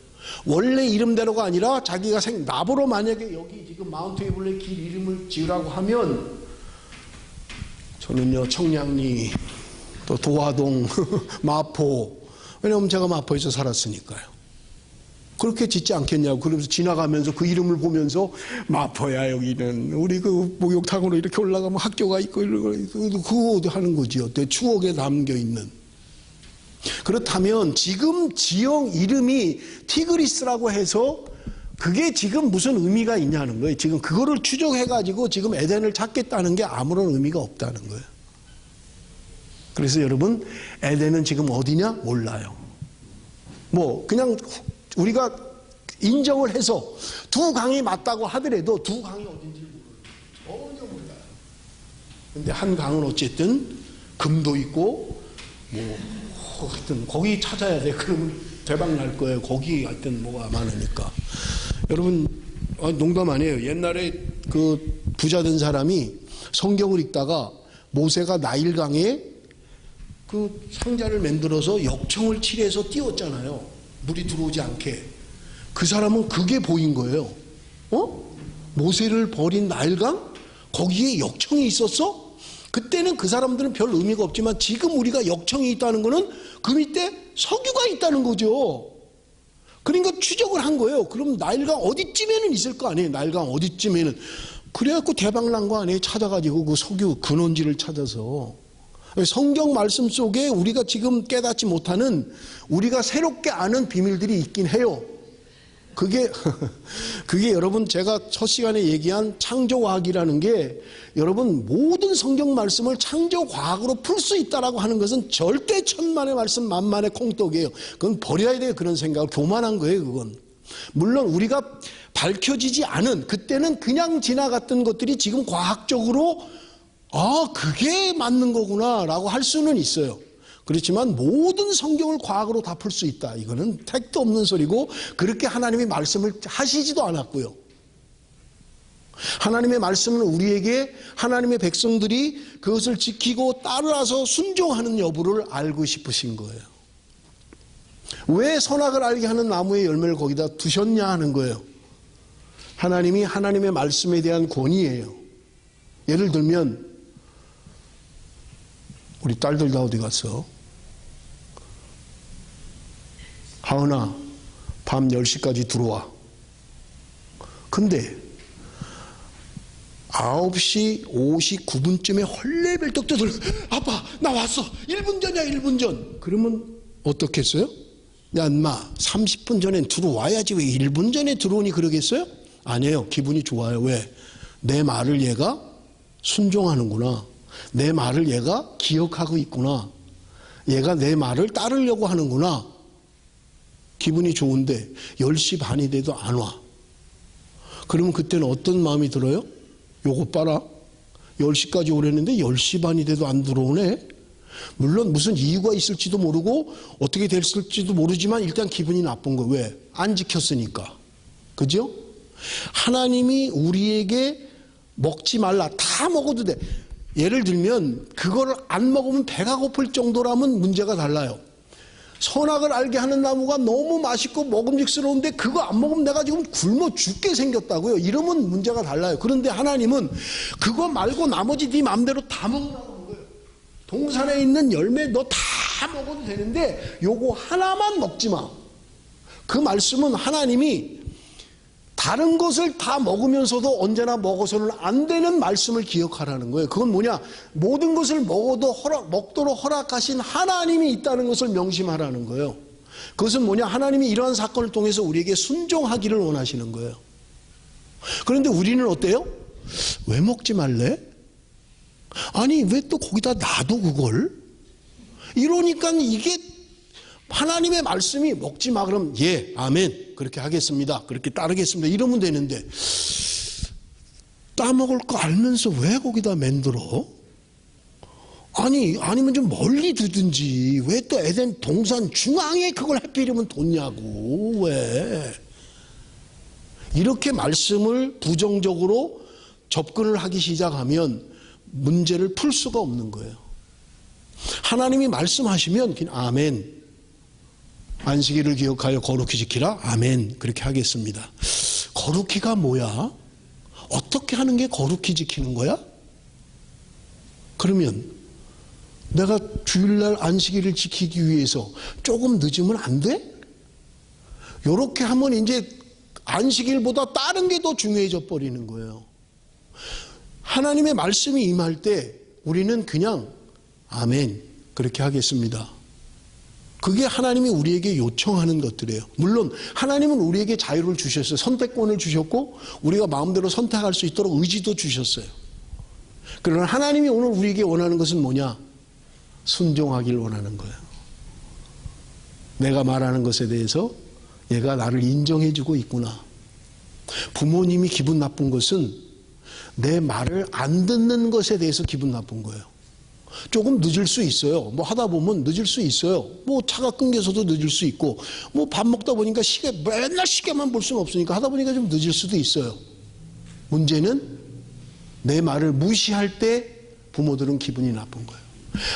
원래 이름대로가 아니라 자기가 나보러 만약에 여기 지금 마운트 에블레 길 이름을 지으라고 하면 저는요 청량리 또 도화동 마포, 왜냐하면 제가 마포에서 살았으니까요. 그렇게 짓지 않겠냐고. 그러면서 지나가면서 그 이름을 보면서 마포야 여기는 우리 그 목욕탕으로 이렇게 올라가면 학교가 있고 그거 하는 거지요. 내 추억에 담겨 있는. 그렇다면 지금 지형 이름이 티그리스라고 해서 그게 지금 무슨 의미가 있냐는 거예요. 지금 그거를 추적해가지고 지금 에덴을 찾겠다는 게 아무런 의미가 없다는 거예요. 그래서 여러분 에덴은 지금 어디냐? 몰라요. 그냥 우리가 인정을 해서 두 강이 맞다고 하더라도 두 강이 어딘지 모르는 전혀 몰라요. 근데 한 강은 어쨌든 금도 있고 하여튼 거기 찾아야 돼. 그러면 대박 날 거예요. 거기 하여튼 뭐가 많으니까. 여러분 농담 아니에요. 옛날에 그 부자 된 사람이 성경을 읽다가 모세가 나일강에 그 상자를 만들어서 역청을 칠해서 띄웠잖아요. 물이 들어오지 않게. 그 사람은 그게 보인 거예요. 모세를 버린 나일강? 거기에 역청이 있었어? 그때는 그 사람들은 별 의미가 없지만 지금 우리가 역청이 있다는 거는 그 밑에 석유가 있다는 거죠. 그러니까 추적을 한 거예요. 그럼 나일강 어디쯤에는 있을 거 아니에요. 나일강 어디쯤에는. 그래갖고 대박 난 거 아니에요. 찾아가지고 그 석유 근원지를 찾아서. 성경 말씀 속에 우리가 지금 깨닫지 못하는 우리가 새롭게 아는 비밀들이 있긴 해요. 그게 여러분 제가 첫 시간에 얘기한 창조과학이라는 게 여러분 모든 성경 말씀을 창조과학으로 풀 수 있다라고 하는 것은 절대 천만의 말씀 만만의 콩떡이에요. 그건 버려야 돼요. 그런 생각을. 교만한 거예요. 그건. 물론 우리가 밝혀지지 않은 그때는 그냥 지나갔던 것들이 지금 과학적으로 그게 맞는 거구나 라고 할 수는 있어요. 그렇지만 모든 성경을 과학으로 다 풀 수 있다. 이거는 택도 없는 소리고 그렇게 하나님이 말씀을 하시지도 않았고요. 하나님의 말씀은 우리에게 하나님의 백성들이 그것을 지키고 따라서 순종하는 여부를 알고 싶으신 거예요. 왜 선악을 알게 하는 나무의 열매를 거기다 두셨냐 하는 거예요. 하나님이 하나님의 말씀에 대한 권위예요. 예를 들면 우리 딸들 다 어디 갔어? 하은아, 밤 10시까지 들어와. 근데 9시 59분쯤에 헐레벌떡 떠들어. 아빠, 나 왔어. 1분 전이야, 1분 전. 그러면 어떻겠어요? 야, 인마, 30분 전엔 들어와야지. 왜 1분 전에 들어오니 그러겠어요? 아니에요. 기분이 좋아요. 왜? 내 말을 얘가 순종하는구나. 내 말을 얘가 기억하고 있구나. 얘가 내 말을 따르려고 하는구나. 기분이 좋은데 10시 반이 돼도 안 와. 그러면 그때는 어떤 마음이 들어요? 요거 봐라. 10시까지 오랬는데 10시 반이 돼도 안 들어오네. 물론 무슨 이유가 있을지도 모르고 어떻게 됐을지도 모르지만 일단 기분이 나쁜 거. 왜? 안 지켰으니까. 그죠? 하나님이 우리에게 먹지 말라. 다 먹어도 돼. 예를 들면 그거를 안 먹으면 배가 고플 정도라면 문제가 달라요. 선악을 알게 하는 나무가 너무 맛있고 먹음직스러운데 그거 안 먹으면 내가 지금 굶어 죽게 생겼다고요. 이러면 문제가 달라요. 그런데 하나님은 그거 말고 나머지 네 마음대로 다 먹으라고 거예요. 동산에 있는 열매 너 다 먹어도 되는데 요거 하나만 먹지 마. 그 말씀은 하나님이 다른 것을 다 먹으면서도 언제나 먹어서는 안 되는 말씀을 기억하라는 거예요. 그건 뭐냐? 모든 것을 먹도록 허락하신 하나님이 있다는 것을 명심하라는 거예요. 그것은 뭐냐? 하나님이 이러한 사건을 통해서 우리에게 순종하기를 원하시는 거예요. 그런데 우리는 어때요? 왜 먹지 말래? 아니, 왜 또 거기다 놔둬 그걸? 이러니까 이게 하나님의 말씀이 먹지 마 그러면 예, 아멘 그렇게 하겠습니다. 그렇게 따르겠습니다. 이러면 되는데 따먹을 거 알면서 왜 거기다 만들어? 아니면 좀 멀리 두든지 왜 또 에덴 동산 중앙에 그걸 하필이면 뒀냐고. 왜? 이렇게 말씀을 부정적으로 접근을 하기 시작하면 문제를 풀 수가 없는 거예요. 하나님이 말씀하시면 그냥 아멘. 안식일을 기억하여 거룩히 지키라. 아멘. 그렇게 하겠습니다. 거룩히가 뭐야? 어떻게 하는 게 거룩히 지키는 거야? 그러면 내가 주일날 안식일을 지키기 위해서 조금 늦으면 안 돼? 이렇게 하면 이제 안식일보다 다른 게 더 중요해져 버리는 거예요. 하나님의 말씀이 임할 때 우리는 그냥 아멘 그렇게 하겠습니다. 그게 하나님이 우리에게 요청하는 것들이에요. 물론 하나님은 우리에게 자유를 주셨어요. 선택권을 주셨고 우리가 마음대로 선택할 수 있도록 의지도 주셨어요. 그러나 하나님이 오늘 우리에게 원하는 것은 뭐냐? 순종하기를 원하는 거예요. 내가 말하는 것에 대해서 얘가 나를 인정해주고 있구나. 부모님이 기분 나쁜 것은 내 말을 안 듣는 것에 대해서 기분 나쁜 거예요. 조금 늦을 수 있어요. 뭐 하다 보면 늦을 수 있어요. 뭐 차가 끊겨서도 늦을 수 있고 뭐 밥 먹다 보니까 맨날 시계만 볼 수는 없으니까 하다 보니까 좀 늦을 수도 있어요. 문제는 내 말을 무시할 때 부모들은 기분이 나쁜 거예요.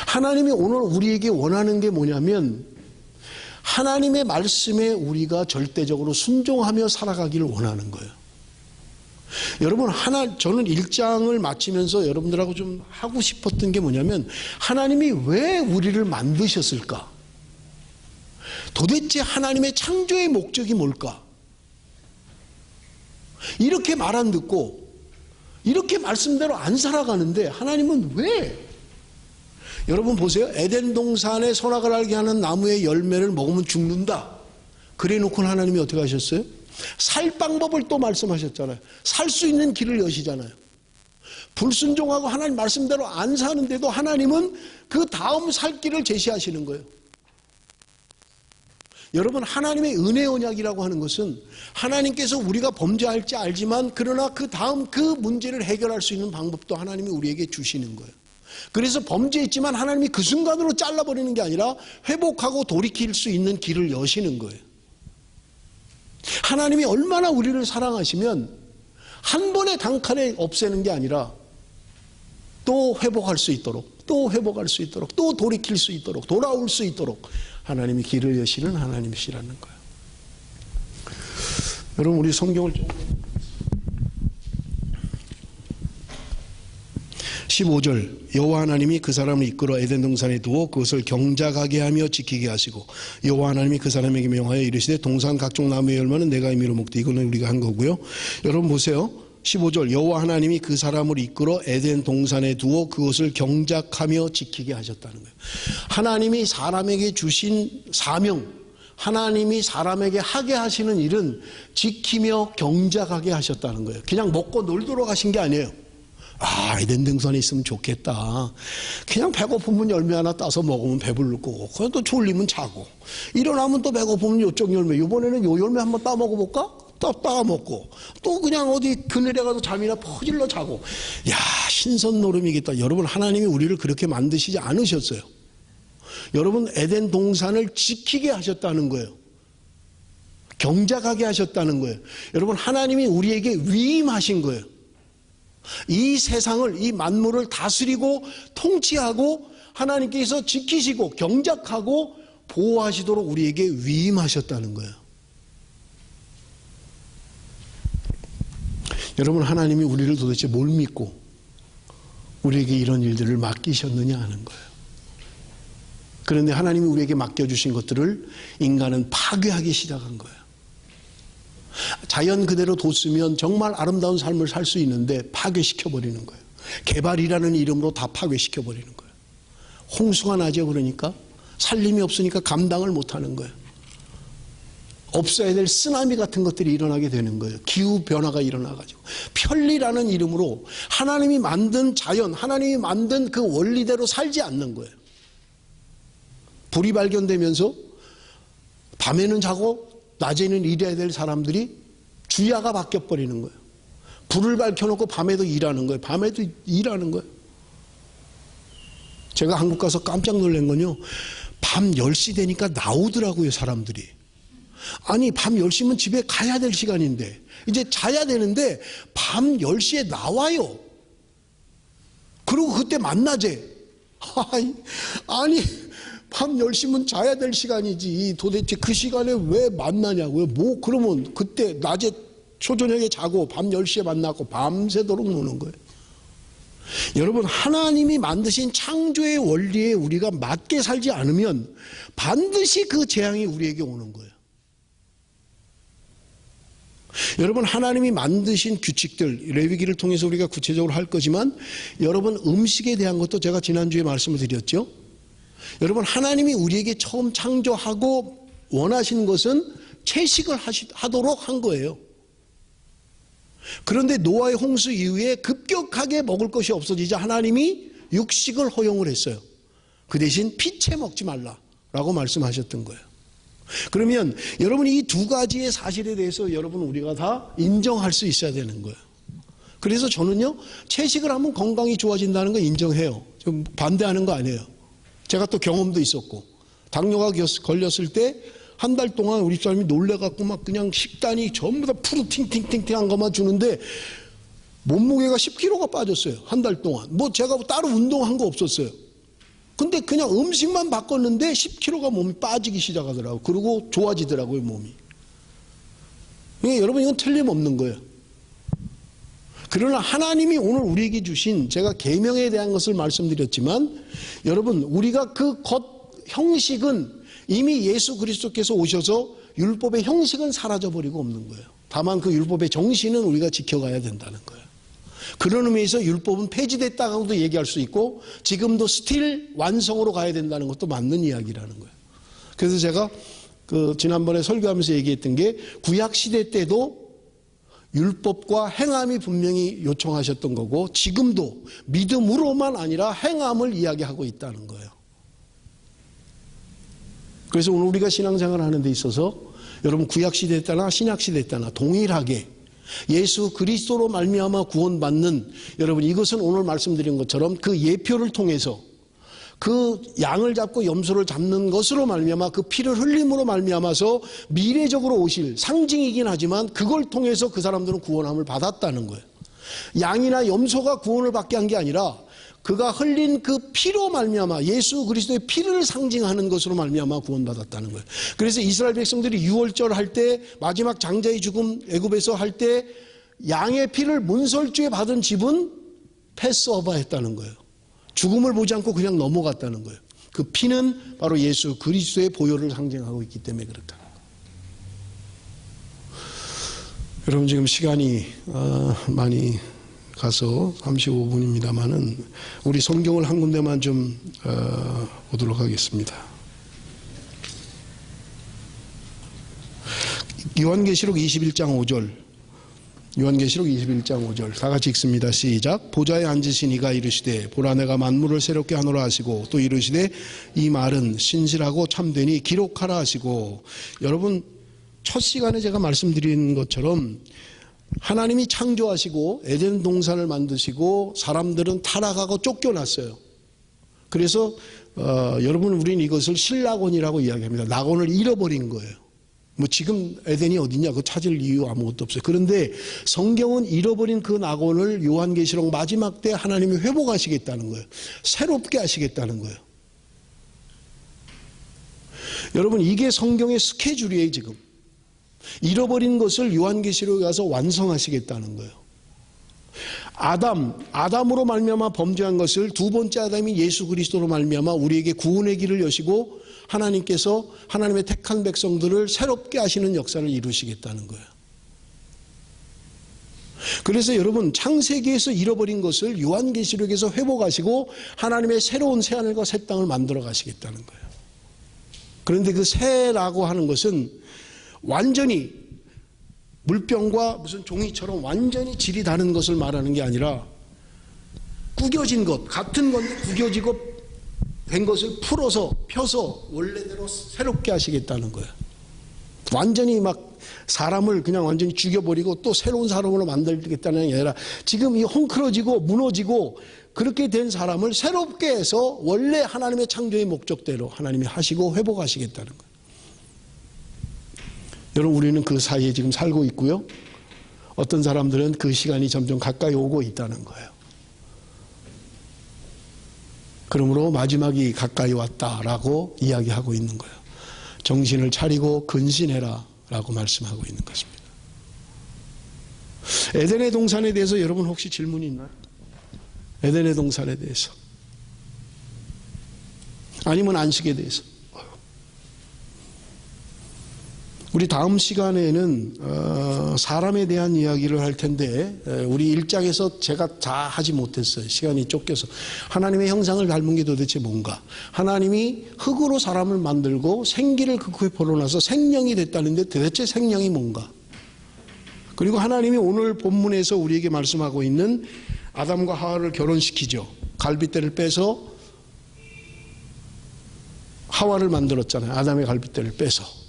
하나님이 오늘 우리에게 원하는 게 뭐냐면 하나님의 말씀에 우리가 절대적으로 순종하며 살아가기를 원하는 거예요. 여러분 저는 1장을 마치면서 여러분들하고 좀 하고 싶었던 게 뭐냐면 하나님이 왜 우리를 만드셨을까? 도대체 하나님의 창조의 목적이 뭘까? 이렇게 말 안 듣고 이렇게 말씀대로 안 살아가는데 하나님은 왜? 여러분 보세요. 에덴 동산에 선악을 알게 하는 나무의 열매를 먹으면 죽는다. 그래 놓고는 하나님이 어떻게 하셨어요? 살 방법을 또 말씀하셨잖아요. 살 수 있는 길을 여시잖아요. 불순종하고 하나님 말씀대로 안 사는데도 하나님은 그 다음 살 길을 제시하시는 거예요. 여러분, 하나님의 은혜 언약이라고 하는 것은 하나님께서 우리가 범죄할지 알지만 그러나 그 다음 그 문제를 해결할 수 있는 방법도 하나님이 우리에게 주시는 거예요. 그래서 범죄했지만 하나님이 그 순간으로 잘라버리는 게 아니라 회복하고 돌이킬 수 있는 길을 여시는 거예요. 하나님이 얼마나 우리를 사랑하시면 한 번에 단칼에 없애는 게 아니라 또 회복할 수 있도록, 또 회복할 수 있도록, 또 돌이킬 수 있도록, 돌아올 수 있도록 하나님이 길을 여시는 하나님이시라는 거예요. 여러분, 우리 성경을 좀 15절, 여호와 하나님이 그 사람을 이끌어 에덴 동산에 두어 그것을 경작하게 하며 지키게 하시고 여호와 하나님이 그 사람에게 명하여 이르시되 동산 각종 나무의 열매는 내가 임의로 먹되. 이거는 우리가 한 거고요. 여러분 보세요. 15절, 여호와 하나님이 그 사람을 이끌어 에덴 동산에 두어 그것을 경작하며 지키게 하셨다는 거예요. 하나님이 사람에게 주신 사명, 하나님이 사람에게 하게 하시는 일은 지키며 경작하게 하셨다는 거예요. 그냥 먹고 놀도록 하신 게 아니에요. 아, 에덴 동산에 있으면 좋겠다. 그냥 배고프면 열매 하나 따서 먹으면 배부를 거고, 그냥 또 졸리면 자고, 일어나면 또 배고프면 요쪽 열매, 이번에는 요 열매 한번 따 먹어볼까? 따 먹고, 또 그냥 어디 그늘에 가서 잠이나 퍼질러 자고. 야, 신선 노름이겠다. 여러분, 하나님이 우리를 그렇게 만드시지 않으셨어요. 여러분, 에덴 동산을 지키게 하셨다는 거예요. 경작하게 하셨다는 거예요. 여러분, 하나님이 우리에게 위임하신 거예요. 이 세상을, 이 만물을 다스리고 통치하고 하나님께서 지키시고 경작하고 보호하시도록 우리에게 위임하셨다는 거예요. 여러분, 하나님이 우리를 도대체 뭘 믿고 우리에게 이런 일들을 맡기셨느냐 하는 거예요. 그런데 하나님이 우리에게 맡겨주신 것들을 인간은 파괴하기 시작한 거예요. 자연 그대로 뒀으면 정말 아름다운 삶을 살 수 있는데 파괴시켜버리는 거예요. 개발이라는 이름으로 다 파괴시켜버리는 거예요. 홍수가 나죠. 그러니까 살림이 없으니까 감당을 못하는 거예요. 없어야 될 쓰나미 같은 것들이 일어나게 되는 거예요. 기후변화가 일어나가지고 편리라는 이름으로 하나님이 만든 자연, 하나님이 만든 그 원리대로 살지 않는 거예요. 불이 발견되면서 밤에는 자고 낮에는 일해야 될 사람들이 주야가 바뀌어버리는 거예요. 불을 밝혀놓고 밤에도 일하는 거예요. 밤에도 일하는 거예요. 제가 한국 가서 깜짝 놀란 건요, 밤 10시 되니까 나오더라고요, 사람들이. 아니, 밤 10시면 집에 가야 될 시간인데, 이제 자야 되는데 밤 10시에 나와요. 그리고 그때 만나재. 아니, 밤 10시면 자야 될 시간이지 도대체 그 시간에 왜 만나냐고요. 뭐 그러면 그때 낮에 초저녁에 자고 밤 10시에 만나고 밤새도록 노는 거예요. 여러분, 하나님이 만드신 창조의 원리에 우리가 맞게 살지 않으면 반드시 그 재앙이 우리에게 오는 거예요. 여러분, 하나님이 만드신 규칙들, 레위기를 통해서 우리가 구체적으로 할 거지만, 여러분, 음식에 대한 것도 제가 지난주에 말씀을 드렸죠. 여러분, 하나님이 우리에게 처음 창조하고 원하시는 것은 채식을 하도록 한 거예요. 그런데 노아의 홍수 이후에 급격하게 먹을 것이 없어지자 하나님이 육식을 허용을 했어요. 그 대신 피채 먹지 말라라고 말씀하셨던 거예요. 그러면 여러분, 이 두 가지의 사실에 대해서 여러분 우리가 다 인정할 수 있어야 되는 거예요. 그래서 저는요, 채식을 하면 건강이 좋아진다는 거 인정해요. 좀 반대하는 거 아니에요. 제가 또 경험도 있었고, 당뇨가 걸렸을 때 한 달 동안 우리 집사람이 놀래갖고 막 그냥 식단이 전부 다 푸르팅팅팅팅한 것만 주는데 몸무게가 10kg가 빠졌어요. 한 달 동안. 뭐 제가 따로 운동한 거 없었어요. 근데 그냥 음식만 바꿨는데 10kg가 몸이 빠지기 시작하더라고요. 그리고 좋아지더라고요, 몸이. 그러니까 여러분, 이건 틀림없는 거예요. 그러나 하나님이 오늘 우리에게 주신, 제가 계명에 대한 것을 말씀드렸지만, 여러분, 우리가 그 형식은 이미 예수 그리스도께서 오셔서 율법의 형식은 사라져버리고 없는 거예요. 다만 그 율법의 정신은 우리가 지켜가야 된다는 거예요. 그런 의미에서 율법은 폐지됐다고도 얘기할 수 있고, 지금도 스틸 완성으로 가야 된다는 것도 맞는 이야기라는 거예요. 그래서 제가 지난번에 설교하면서 얘기했던 게 구약시대 때도 율법과 행함이 분명히 요청하셨던 거고 지금도 믿음으로만 아니라 행함을 이야기하고 있다는 거예요. 그래서 오늘 우리가 신앙생활을 하는 데 있어서 여러분 구약시대 때나 신약시대 때나 동일하게 예수 그리스도로 말미암아 구원받는 여러분 이것은 오늘 말씀드린 것처럼 그 예표를 통해서 그 양을 잡고 염소를 잡는 것으로 말미암아 그 피를 흘림으로 말미암아서 미래적으로 오실 상징이긴 하지만 그걸 통해서 그 사람들은 구원함을 받았다는 거예요. 양이나 염소가 구원을 받게 한 게 아니라 그가 흘린 그 피로 말미암아 예수 그리스도의 피를 상징하는 것으로 말미암아 구원받았다는 거예요. 그래서 이스라엘 백성들이 유월절 할 때 마지막 장자의 죽음 애굽에서 할 때 양의 피를 문설주에 받은 집은 패스오버 했다는 거예요. 죽음을 보지 않고 그냥 넘어갔다는 거예요. 그 피는 바로 예수 그리스도의 보혈을 상징하고 있기 때문에 그렇다는 거예요. 여러분 지금 시간이 많이 가서 35분입니다만은 우리 성경을 한 군데만 좀 보도록 하겠습니다. 요한계시록 21장 5절 요한계시록 21장 5절 다 같이 읽습니다. 시작. 보좌에 앉으신 이가 이르시되 보라 내가 만물을 새롭게 하노라 하시고 또 이르시되 이 말은 신실하고 참되니 기록하라 하시고 여러분 첫 시간에 제가 말씀드린 것처럼 하나님이 창조하시고 에덴 동산을 만드시고 사람들은 타락하고 쫓겨났어요. 그래서 여러분 우리는 이것을 신락원이라고 이야기합니다. 낙원을 잃어버린 거예요. 뭐 지금 에덴이 어디냐 그거 찾을 이유 아무것도 없어요. 그런데 성경은 잃어버린 그 낙원을 요한계시록 마지막 때 하나님이 회복하시겠다는 거예요. 새롭게 하시겠다는 거예요. 여러분 이게 성경의 스케줄이에요. 지금 잃어버린 것을 요한계시록에 가서 완성하시겠다는 거예요. 아담으로 말미암아 범죄한 것을 두 번째 아담인 예수 그리스도로 말미암아 우리에게 구원의 길을 여시고 하나님께서 하나님의 택한 백성들을 새롭게 하시는 역사를 이루시겠다는 거예요. 그래서 여러분 창세기에서 잃어버린 것을 요한계시록에서 회복하시고 하나님의 새로운 새하늘과 새 땅을 만들어 가시겠다는 거예요. 그런데 그 새라고 하는 것은 완전히 물병과 무슨 종이처럼 완전히 질이 다른 것을 말하는 게 아니라 구겨진 것, 같은 건데 구겨지고 된 것을 풀어서 펴서 원래대로 새롭게 하시겠다는 거예요. 완전히 막 사람을 그냥 완전히 죽여버리고 또 새로운 사람으로 만들겠다는 게 아니라 지금 이 헝클어지고 무너지고 그렇게 된 사람을 새롭게 해서 원래 하나님의 창조의 목적대로 하나님이 하시고 회복하시겠다는 거예요. 여러분 우리는 그 사이에 지금 살고 있고요. 어떤 사람들은 그 시간이 점점 가까이 오고 있다는 거예요. 그러므로 마지막이 가까이 왔다라고 이야기하고 있는 거예요. 정신을 차리고 근신해라 라고 말씀하고 있는 것입니다. 에덴의 동산에 대해서 여러분 혹시 질문이 있나요? 에덴의 동산에 대해서 아니면 안식에 대해서. 우리 다음 시간에는 사람에 대한 이야기를 할 텐데 우리 1장에서 제가 다 하지 못했어요. 시간이 쫓겨서. 하나님의 형상을 닮은 게 도대체 뭔가. 하나님이 흙으로 사람을 만들고 생기를 그 코에 불어넣어서 생명이 됐다는데 도대체 생명이 뭔가. 그리고 하나님이 오늘 본문에서 우리에게 말씀하고 있는 아담과 하와를 결혼시키죠. 갈빗대를 빼서 하와를 만들었잖아요. 아담의 갈빗대를 빼서.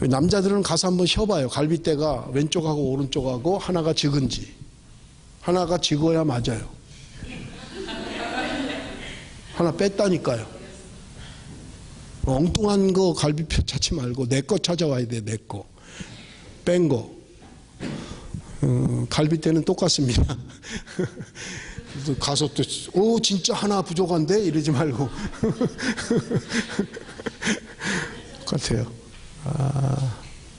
남자들은 가서 한번 쉬어봐요. 갈빗대가 왼쪽하고 오른쪽하고 하나가 적은지. 하나가 적어야 맞아요. 하나 뺐다니까요. 엉뚱한 거 갈비뼈 찾지 말고 내 거 찾아와야 돼. 내 거. 뺀 거. 갈빗대는 똑같습니다. 가서 또 진짜 하나 부족한데 이러지 말고. 같아요.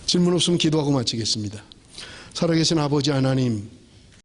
질문 없으면 기도하고 마치겠습니다. 살아계신 아버지 하나님,